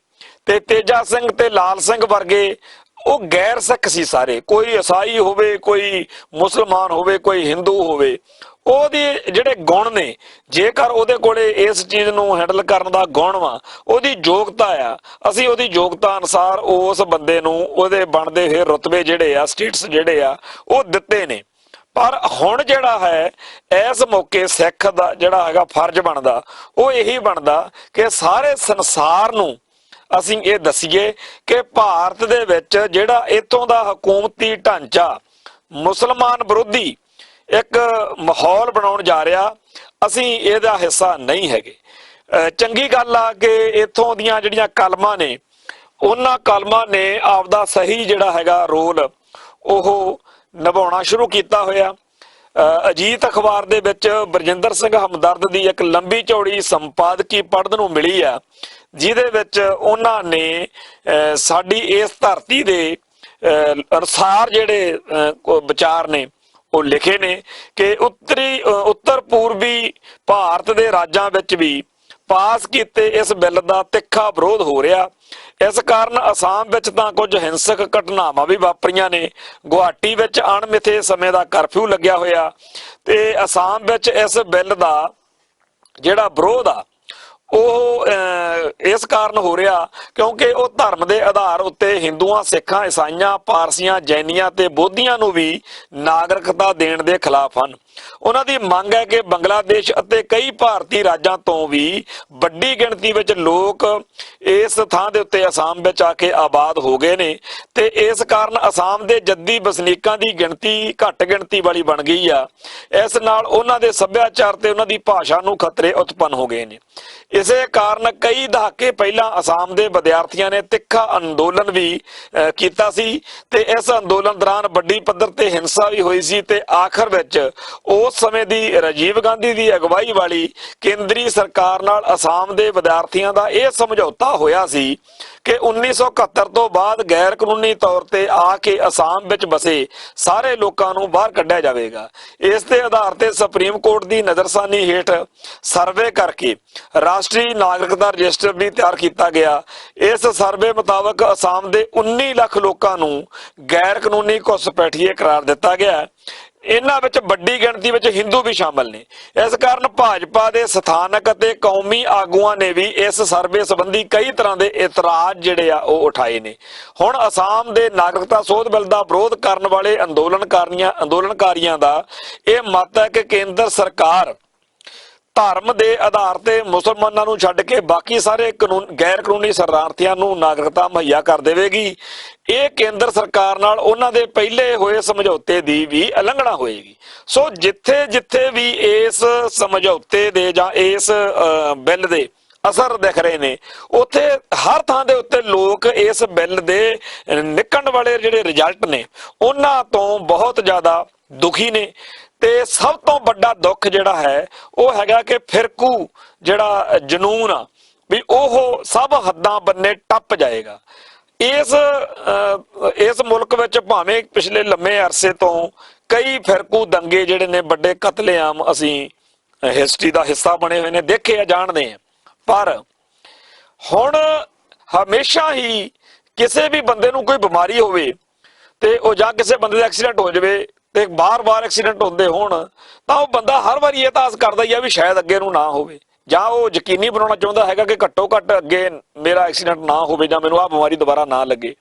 ਤੇ ਤੇਜਾ ਸਿੰਘ ਤੇ ਲਾਲ ਸਿੰਘ ਵਰਗੇ, ਉਹ ਗੈਰ ਸਿੱਖ ਸੀ ਸਾਰੇ, ਕੋਈ ਈਸਾਈ ਹੋਵੇ, ਕੋਈ ਮੁਸਲਮਾਨ ਹੋਵੇ, ਕੋਈ ਹਿੰਦੂ ਹੋਵੇ, ਉਹਦੇ ਜਿਹੜੇ ਗੁਣ ਨੇ, ਜੇਕਰ ਉਹਦੇ ਕੋਲੇ ਇਸ ਚੀਜ਼ ਨੂੰ ਹੈਂਡਲ ਕਰਨ ਦਾ ਗੁਣ ਵਾ, ਉਹਦੀ ਯੋਗਤਾ ਆ, ਅਸੀਂ ਉਹਦੀ ਯੋਗਤਾ ਅਨੁਸਾਰ ਉਸ ਬੰਦੇ ਨੂੰ ਉਹਦੇ ਬਣਦੇ ਹੋਏ ਰੁਤਬੇ ਜਿਹੜੇ ਆ, ਸਟੇਟਸ ਜਿਹੜੇ ਆ, ਉਹ ਦਿੱਤੇ ਨੇ। ਪਰ ਹੁਣ ਜਿਹੜਾ ਹੈ ਇਸ ਮੌਕੇ ਸਿੱਖ ਦਾ ਜਿਹੜਾ ਹੈਗਾ ਫਰਜ਼ ਬਣਦਾ ਉਹ ਇਹੀ ਬਣਦਾ ਕਿ ਸਾਰੇ ਸੰਸਾਰ ਨੂੰ ਅਸੀਂ ਇਹ ਦੱਸੀਏ ਕਿ ਭਾਰਤ ਦੇ ਵਿੱਚ ਜਿਹੜਾ ਇੱਥੋਂ ਦਾ ਹਕੂਮਤੀ ਢਾਂਚਾ ਮੁਸਲਮਾਨ ਵਿਰੋਧੀ ਇੱਕ ਮਾਹੌਲ ਬਣਾਉਣ ਜਾ ਰਿਹਾ, ਅਸੀਂ ਇਹਦਾ ਹਿੱਸਾ ਨਹੀਂ ਹੈਗੇ। ਚੰਗੀ ਗੱਲ ਆ ਕਿ ਇੱਥੋਂ ਦੀਆਂ ਜਿਹੜੀਆਂ ਕਲਮਾਂ ਨੇ, ਉਹਨਾਂ ਕਲਮਾਂ ਨੇ ਆਪਦਾ ਸਹੀ ਜਿਹੜਾ ਹੈਗਾ ਰੋਲ ਉਹ ਨਿਭਾਉਣਾ ਸ਼ੁਰੂ ਕੀਤਾ ਹੋਇਆ। ਅਜੀਤ ਅਖਬਾਰ ਦੇ ਵਿੱਚ ਬਰਜਿੰਦਰ ਸਿੰਘ ਹਮਦਰਦ ਦੀ ਇੱਕ ਲੰਬੀ ਚੌੜੀ ਸੰਪਾਦਕੀ ਪੜ੍ਹਨ ਨੂੰ ਮਿਲੀ ਆ, ਜਿਹਦੇ ਵਿੱਚ ਉਹਨਾਂ ਨੇ ਸਾਡੀ ਇਸ ਧਰਤੀ ਦੇ ਅਨੁਸਾਰ ਜਿਹੜੇ ਵਿਚਾਰ ਨੇ ਉਹ ਲਿਖੇ ਨੇ ਕਿ ਉੱਤਰ ਪੂਰਬੀ ਭਾਰਤ ਦੇ ਰਾਜਾਂ ਵਿੱਚ ਵੀ ਪਾਸ ਕੀਤੇ ਇਸ ਬਿੱਲ ਦਾ ਤਿੱਖਾ ਵਿਰੋਧ ਹੋ ਰਿਹਾ। ਇਸ ਕਾਰਨ ਅਸਾਮ ਵਿੱਚ ਤਾਂ ਕੁਝ ਹਿੰਸਕ ਘਟਨਾਵਾਂ ਵੀ ਵਾਪਰੀਆਂ ਨੇ। ਗੁਹਾਟੀ ਵਿੱਚ ਅਣਮਿੱਥੇ ਸਮੇਂ ਦਾ ਕਰਫਿਊ ਲੱਗਿਆ ਹੋਇਆ ਤੇ ਅਸਾਮ ਵਿੱਚ ਇਸ ਬਿੱਲ ਦਾ ਜਿਹੜਾ ਵਿਰੋਧ ਆ ਉਹ ਇਸ ਕਾਰਨ ਹੋ ਰਿਹਾ ਕਿਉਂਕਿ ਉਹ ਧਰਮ ਦੇ ਆਧਾਰ ਉੱਤੇ ਹਿੰਦੂਆਂ, ਸਿੱਖਾਂ, ਈਸਾਈਆਂ, ਪਾਰਸੀਆਂ, ਜੈਨੀਆਂ ਤੇ ਬੋਧੀਆਂ ਨੂੰ ਵੀ ਨਾਗਰਿਕਤਾ ਦੇਣ ਦੇ ਖਿਲਾਫ ਹਨ। ਉਹਨਾਂ ਦੀ ਮੰਗ ਹੈ ਕਿ ਬੰਗਲਾਦੇਸ਼ ਅਤੇ ਕਈ ਭਾਰਤੀ ਰਾਜਾਂ ਤੋਂ ਵੀ ਵੱਡੀ ਗਿਣਤੀ ਵਿੱਚ ਲੋਕ ਇਸ ਥਾਂ ਦੇ ਉੱਤੇ ਅਸਾਮ ਵਿੱਚ ਆ ਕੇ ਆਬਾਦ ਹੋ ਗਏ ਨੇ ਤੇ ਇਸ ਕਾਰਨ ਅਸਾਮ ਦੇ ਜੱਦੀ ਵਸਨੀਕਾਂ ਦੀ ਗਿਣਤੀ ਘੱਟ ਗਿਣਤੀ ਵਾਲੀ ਬਣ ਗਈ ਆ। ਇਸ ਨਾਲ ਉਹਨਾਂ ਦੇ ਸੱਭਿਆਚਾਰ ਤੇ ਉਹਨਾਂ ਦੀ ਭਾਸ਼ਾ ਨੂੰ ਖਤਰੇ ਉਤਪੰਨ ਹੋ ਗਏ ਨੇ। ਇਸੇ ਕਾਰਨ ਕਈ ਦਹਾਕੇ ਪਹਿਲਾਂ ਅਸਾਮ ਦੇ ਵਿਦਿਆਰਥੀਆਂ ਨੇ ਤਿੱਖਾ ਅੰਦੋਲਨ ਵੀ ਕੀਤਾ ਸੀ ਤੇ ਇਸ ਅੰਦੋਲਨ ਦੌਰਾਨ ਵੱਡੀ ਪੱਧਰ ਤੇ ਹਿੰਸਾ ਵੀ ਹੋਈ ਸੀ ਤੇ ਆਖਰ ਵਿੱਚ ਉਸ ਸਮੇਂ ਦੀ ਰਾਜੀਵ ਗਾਂਧੀ ਦੀ ਅਗਵਾਈ ਵਾਲੀ ਕੇਂਦਰੀ ਸਰਕਾਰ ਨਾਲ ਅਸਾਮ ਦੇ ਵਿਦਿਆਰਥੀਆਂ ਦਾ ਇਹ ਸਮਝੌਤਾ ਹੋਇਆ ਸੀ ਕਿ 1971 ਤੋਂ ਬਾਅਦ ਗੈਰ ਕਾਨੂੰਨੀ ਤੌਰ ਤੇ ਆ ਕੇ ਅਸਾਮ ਵਿੱਚ ਬਸੇ ਸਾਰੇ ਲੋਕਾਂ ਨੂੰ ਬਾਹਰ ਕੱਢਿਆ ਜਾਵੇਗਾ। ਇਸ ਦੇ ਆਧਾਰ ਤੇ ਸੁਪਰੀਮ ਕੋਰਟ ਦੀ ਨਜ਼ਰਸਾਨੀ ਹੇਠ ਸਰਵੇ ਕਰਕੇ ਰਾਸ਼ਟਰੀ ਨਾਗਰਿਕਤਾ ਰਜਿਸਟਰ ਵੀ ਤਿਆਰ ਕੀਤਾ ਗਿਆ। ਇਸ ਸਰਵੇ ਮੁਤਾਬਕ ਅਸਾਮ ਦੇ 19 ਲੱਖ ਲੋਕਾਂ ਨੂੰ ਗੈਰ ਕਾਨੂੰਨੀ ਘੁਸਪੈਠੀਏ ਕਰਾਰ ਦਿੱਤਾ ਗਿਆ। ਇਹਨਾਂ ਵਿੱਚ ਵੱਡੀ ਗਿਣਤੀ ਵਿੱਚ ਹਿੰਦੂ ਵੀ ਸ਼ਾਮਲ ਨੇ। ਇਸ ਕਾਰਨ ਭਾਜਪਾ ਦੇ ਸਥਾਨਕ ਅਤੇ ਕੌਮੀ ਆਗੂਆਂ ਨੇ ਵੀ ਇਸ ਸਰਵੇ ਸੰਬੰਧੀ ਕਈ ਤਰ੍ਹਾਂ ਦੇ ਇਤਰਾਜ਼ ਜਿਹੜੇ ਆ ਉਹ ਉਠਾਏ ਨੇ। ਹੁਣ ਅਸਾਮ ਦੇ ਨਾਗਰਿਕਤਾ ਸੋਧ ਬਿੱਲ ਦਾ ਵਿਰੋਧ ਕਰਨ ਵਾਲੇ ਅੰਦੋਲਨਕਾਰੀਆਂ ਦਾ ਇਹ ਮਤ ਹੈ ਕਿ ਕੇਂਦਰ ਸਰਕਾਰ ਧਰਮ ਦੇ ਆਧਾਰ ਤੇ ਮੁਸਲਮਾਨਾਂ ਨੂੰ ਛੱਡ ਕੇ ਬਾਕੀ ਸਾਰੇ ਗੈਰ ਕਾਨੂੰਨੀ ਸ਼ਰਨਾਰਥੀਆਂ ਨੂੰ ਨਾਗਰਿਕਤਾ ਮੁਹੱਈਆ ਕਰ ਦੇਵੇਗੀ। ਇਹ ਕੇਂਦਰ ਸਰਕਾਰ ਨਾਲ ਉਹਨਾਂ ਦੇ ਪਹਿਲੇ ਹੋਏ ਸਮਝੌਤੇ ਦੀ ਵੀ ਉਲੰਘਣਾ ਹੋਏਗੀ। ਸੋ ਜਿੱਥੇ ਜਿੱਥੇ ਵੀ ਇਸ ਸਮਝੌਤੇ ਦੇ ਜਾਂ ਇਸ ਬਿੱਲ ਦੇ ਅਸਰ ਦਿਖ ਰਹੇ ਨੇ ਉੱਥੇ ਹਰ ਥਾਂ ਦੇ ਉੱਤੇ ਲੋਕ ਇਸ ਬਿੱਲ ਦੇ ਨਿਕਲਣ ਵਾਲੇ ਜਿਹੜੇ ਰਿਜ਼ਲਟ ਨੇ ਉਹਨਾਂ ਤੋਂ ਬਹੁਤ ਜ਼ਿਆਦਾ ਦੁਖੀ ਨੇ ਤੇ ਸਭ ਤੋਂ ਵੱਡਾ ਦੁੱਖ ਜਿਹੜਾ ਹੈ ਉਹ ਹੈਗਾ ਕਿ ਫਿਰਕੂ ਜਿਹੜਾ ਜਨੂਨ ਆ ਵੀ ਉਹ ਸਭ ਹੱਦਾਂ ਬੰਨੇ ਟੱਪ ਜਾਏਗਾ। ਇਸ ਮੁਲਕ ਵਿੱਚ ਭਾਵੇਂ ਪਿਛਲੇ ਲੰਮੇ ਅਰਸੇ ਤੋਂ ਕਈ ਫਿਰਕੂ ਦੰਗੇ ਜਿਹੜੇ ਨੇ ਵੱਡੇ ਕਤਲੇਆਮ ਅਸੀਂ ਹਿਸਟਰੀ ਦਾ ਹਿੱਸਾ ਬਣੇ ਹੋਏ ਨੇ, ਦੇਖੇ ਆ, ਜਾਣਦੇ ਆ, ਪਰ ਹੁਣ ਹਮੇਸ਼ਾ ਹੀ ਕਿਸੇ ਵੀ ਬੰਦੇ ਨੂੰ ਕੋਈ ਬਿਮਾਰੀ ਹੋਵੇ ਤੇ ਉਹ ਜਾਂ ਕਿਸੇ ਬੰਦੇ ਦਾ ਐਕਸੀਡੈਂਟ ਹੋ ਜਾਵੇ ਤੇ ਬਾਰ-ਬਾਰ ਐਕਸੀਡੈਂਟ ਹੁੰਦੇ ਹੋਣ ਤਾਂ ਉਹ ਬੰਦਾ ਹਰ ਵਾਰੀ ਇਹ ਤਾਸ ਕਰਦਾ ਹੀ ਆ ਵੀ ਸ਼ਾਇਦ ਅੱਗੇ ਨੂੰ ਨਾ ਹੋਵੇ, ਜਾਂ ਉਹ ਯਕੀਨੀ ਬਣਾਉਣਾ ਚਾਹੁੰਦਾ ਹੈਗਾ ਕਿ ਘੱਟੋ ਘੱਟ ਅੱਗੇ ਮੇਰਾ ਐਕਸੀਡੈਂਟ ਨਾ ਹੋਵੇ ਜਾਂ ਮੈਨੂੰ ਆਹ ਬਿਮਾਰੀ ਦੁਬਾਰਾ ਨਾ ਲੱਗੇ।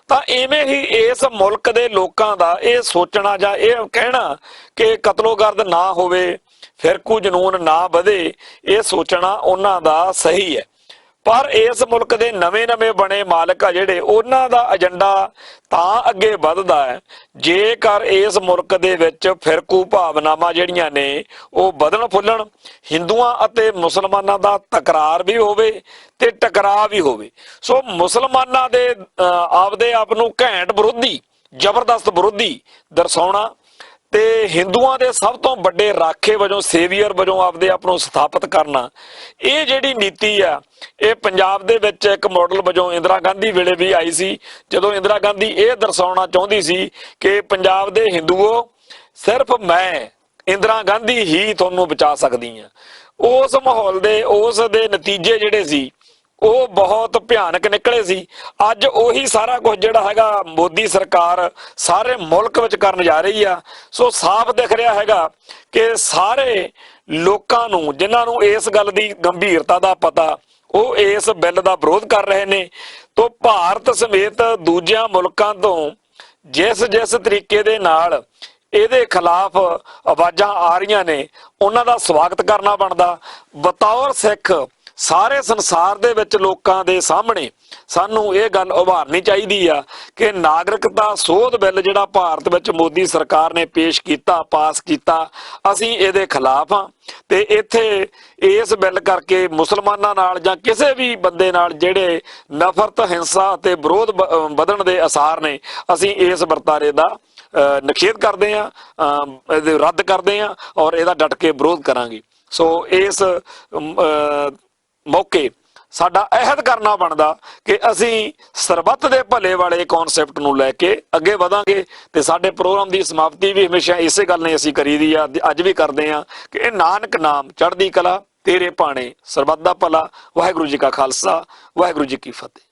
ਤਾਂ ਇਵੇਂ ਹੀ ਇਸ ਮੁਲਕ ਦੇ ਲੋਕਾਂ ਦਾ ਇਹ ਸੋਚਣਾ ਜਾਂ ਇਹ ਕਹਿਣਾ ਕਿ ਕਤਲੋਗਰਦ ਨਾ ਹੋਵੇ, ਫਿਰਕੂ ਜਨੂਨ ਨਾ ਵਧੇ, ਇਹ ਸੋਚਣਾ ਉਹਨਾਂ ਦਾ ਸਹੀ ਹੈ। ਪਰ ਇਸ ਮੁਲਕ ਦੇ ਨਵੇਂ ਬਣੇ ਮਾਲਕ ਆ ਜਿਹੜੇ, ਉਹਨਾਂ ਦਾ ਏਜੰਡਾ ਤਾਂ ਅੱਗੇ ਵੱਧਦਾ ਹੈ ਜੇਕਰ ਇਸ ਮੁਲਕ ਦੇ ਵਿੱਚ ਫਿਰਕੂ ਭਾਵਨਾਵਾਂ ਜਿਹੜੀਆਂ ਨੇ ਉਹ ਵਧਣ ਫੁੱਲਣ, ਹਿੰਦੂਆਂ ਅਤੇ ਮੁਸਲਮਾਨਾਂ ਦਾ ਤਕਰਾਰ ਵੀ ਹੋਵੇ ਤੇ ਟਕਰਾਅ ਵੀ ਹੋਵੇ। ਸੋ ਮੁਸਲਮਾਨਾਂ ਦੇ ਆਪਦੇ ਆਪ ਨੂੰ ਘੈਂਟ ਵਿਰੋਧੀ, ਜ਼ਬਰਦਸਤ ਵਿਰੋਧੀ ਦਰਸਾਉਣਾ ਤੇ ਹਿੰਦੂਆਂ ਦੇ ਸਭ ਤੋਂ ਵੱਡੇ ਰਾਖੇ ਵਜੋਂ, ਸੇਵੀਅਰ ਵਜੋਂ ਆਪਦੇ ਆਪ ਨੂੰ ਸਥਾਪਿਤ ਕਰਨਾ, ਇਹ ਜਿਹੜੀ ਨੀਤੀ ਆ ਇਹ ਪੰਜਾਬ ਦੇ ਵਿੱਚ ਇੱਕ ਮਾਡਲ ਵਜੋਂ ਇੰਦਰਾ ਗਾਂਧੀ ਵੇਲੇ ਵੀ ਆਈ ਸੀ, ਜਦੋਂ ਇੰਦਰਾ ਗਾਂਧੀ ਇਹ ਦਰਸਾਉਣਾ ਚਾਹੁੰਦੀ ਸੀ ਕਿ ਪੰਜਾਬ ਦੇ ਹਿੰਦੂਓ, ਸਿਰਫ ਮੈਂ ਇੰਦਰਾ ਗਾਂਧੀ ਹੀ ਤੁਹਾਨੂੰ ਬਚਾ ਸਕਦੀ ਆ। ਉਸ ਮਾਹੌਲ ਦੇ, ਉਸ ਦੇ ਨਤੀਜੇ ਜਿਹੜੇ ਸੀ ਉਹ ਬਹੁਤ ਭਿਆਨਕ ਨਿਕਲੇ ਸੀ। ਅੱਜ ਉਹੀ ਸਾਰਾ ਕੁਝ ਜਿਹੜਾ ਹੈਗਾ ਮੋਦੀ ਸਰਕਾਰ ਸਾਰੇ ਮੁਲਕ ਵਿੱਚ ਕਰਨ ਜਾ ਰਹੀ ਆ। ਸੋ ਸਾਫ਼ ਦਿਖ ਰਿਹਾ ਹੈਗਾ ਕਿ ਸਾਰੇ ਲੋਕਾਂ ਨੂੰ, ਜਿਨ੍ਹਾਂ ਨੂੰ ਇਸ ਗੱਲ ਦੀ ਗੰਭੀਰਤਾ ਦਾ ਪਤਾ, ਉਹ ਇਸ ਬਿੱਲ ਦਾ ਵਿਰੋਧ ਕਰ ਰਹੇ ਨੇ। ਤੋਂ ਭਾਰਤ ਸਮੇਤ ਦੂਜਿਆਂ ਮੁਲਕਾਂ ਤੋਂ ਜਿਸ ਤਰੀਕੇ ਦੇ ਨਾਲ ਇਹਦੇ ਖਿਲਾਫ ਆਵਾਜ਼ਾਂ ਆ ਰਹੀਆਂ ਨੇ, ਉਹਨਾਂ ਦਾ ਸਵਾਗਤ ਕਰਨਾ ਬਣਦਾ। ਬਤੌਰ ਸਿੱਖ ਸਾਰੇ ਸੰਸਾਰ ਦੇ ਵਿੱਚ ਲੋਕਾਂ ਦੇ ਸਾਹਮਣੇ ਸਾਨੂੰ ਇਹ ਗੱਲ ਉਭਾਰਨੀ ਚਾਹੀਦੀ ਆ ਕਿ ਨਾਗਰਿਕਤਾ ਸੋਧ ਬਿੱਲ ਜਿਹੜਾ ਭਾਰਤ ਵਿੱਚ ਮੋਦੀ ਸਰਕਾਰ ਨੇ ਪੇਸ਼ ਕੀਤਾ, ਪਾਸ ਕੀਤਾ, ਅਸੀਂ ਇਹਦੇ ਖਿਲਾਫ ਆ। ਤੇ ਇੱਥੇ ਇਸ ਬਿੱਲ ਕਰਕੇ ਮੁਸਲਮਾਨਾਂ ਨਾਲ ਜਾਂ ਕਿਸੇ ਵੀ ਬੰਦੇ ਨਾਲ ਜਿਹੜੇ ਨਫ਼ਰਤ, ਹਿੰਸਾ ਅਤੇ ਵਿਰੋਧ ਵਧਣ ਦੇ ਅਸਾਰ ਨੇ, ਅਸੀਂ ਇਸ ਵਰਤਾਰੇ ਦਾ ਨਿਖੇਧ ਕਰਦੇ ਆ, ਇਹਦੇ ਰੱਦ ਕਰਦੇ ਆ ਔਰ ਇਹਦਾ ਡਟ ਕੇ ਵਿਰੋਧ ਕਰਾਂਗੇ। ਸੋ ਇਸ ਮੌਕੇ ਸਾਡਾ ਅਹਿਦ ਕਰਨਾ ਬਣਦਾ ਕਿ ਅਸੀਂ ਸਰਬੱਤ ਦੇ ਭਲੇ ਵਾਲੇ ਕਨਸੈਪਟ ਨੂੰ ਲੈ ਕੇ ਅੱਗੇ ਵਧਾਂਗੇ। ਤੇ ਸਾਡੇ ਪ੍ਰੋਗਰਾਮ ਦੀ ਸਮਾਪਤੀ ਵੀ ਹਮੇਸ਼ਾ ਇਸੇ ਗੱਲ ਨੇ ਅਸੀਂ ਕਰੀ ਦੀ ਆ, ਅੱਜ ਵੀ ਕਰਦੇ ਆ ਕਿ ਇਹ ਨਾਨਕ ਨਾਮ ਚੜ੍ਹਦੀ ਕਲਾ, ਤੇਰੇ ਭਾਣੇ ਸਰਬੱਤ ਦਾ ਭਲਾ। ਵਾਹਿਗੁਰੂ ਜੀ ਕਾ ਖਾਲਸਾ, ਵਾਹਿਗੁਰੂ ਜੀ ਕੀ ਫਤਿਹ।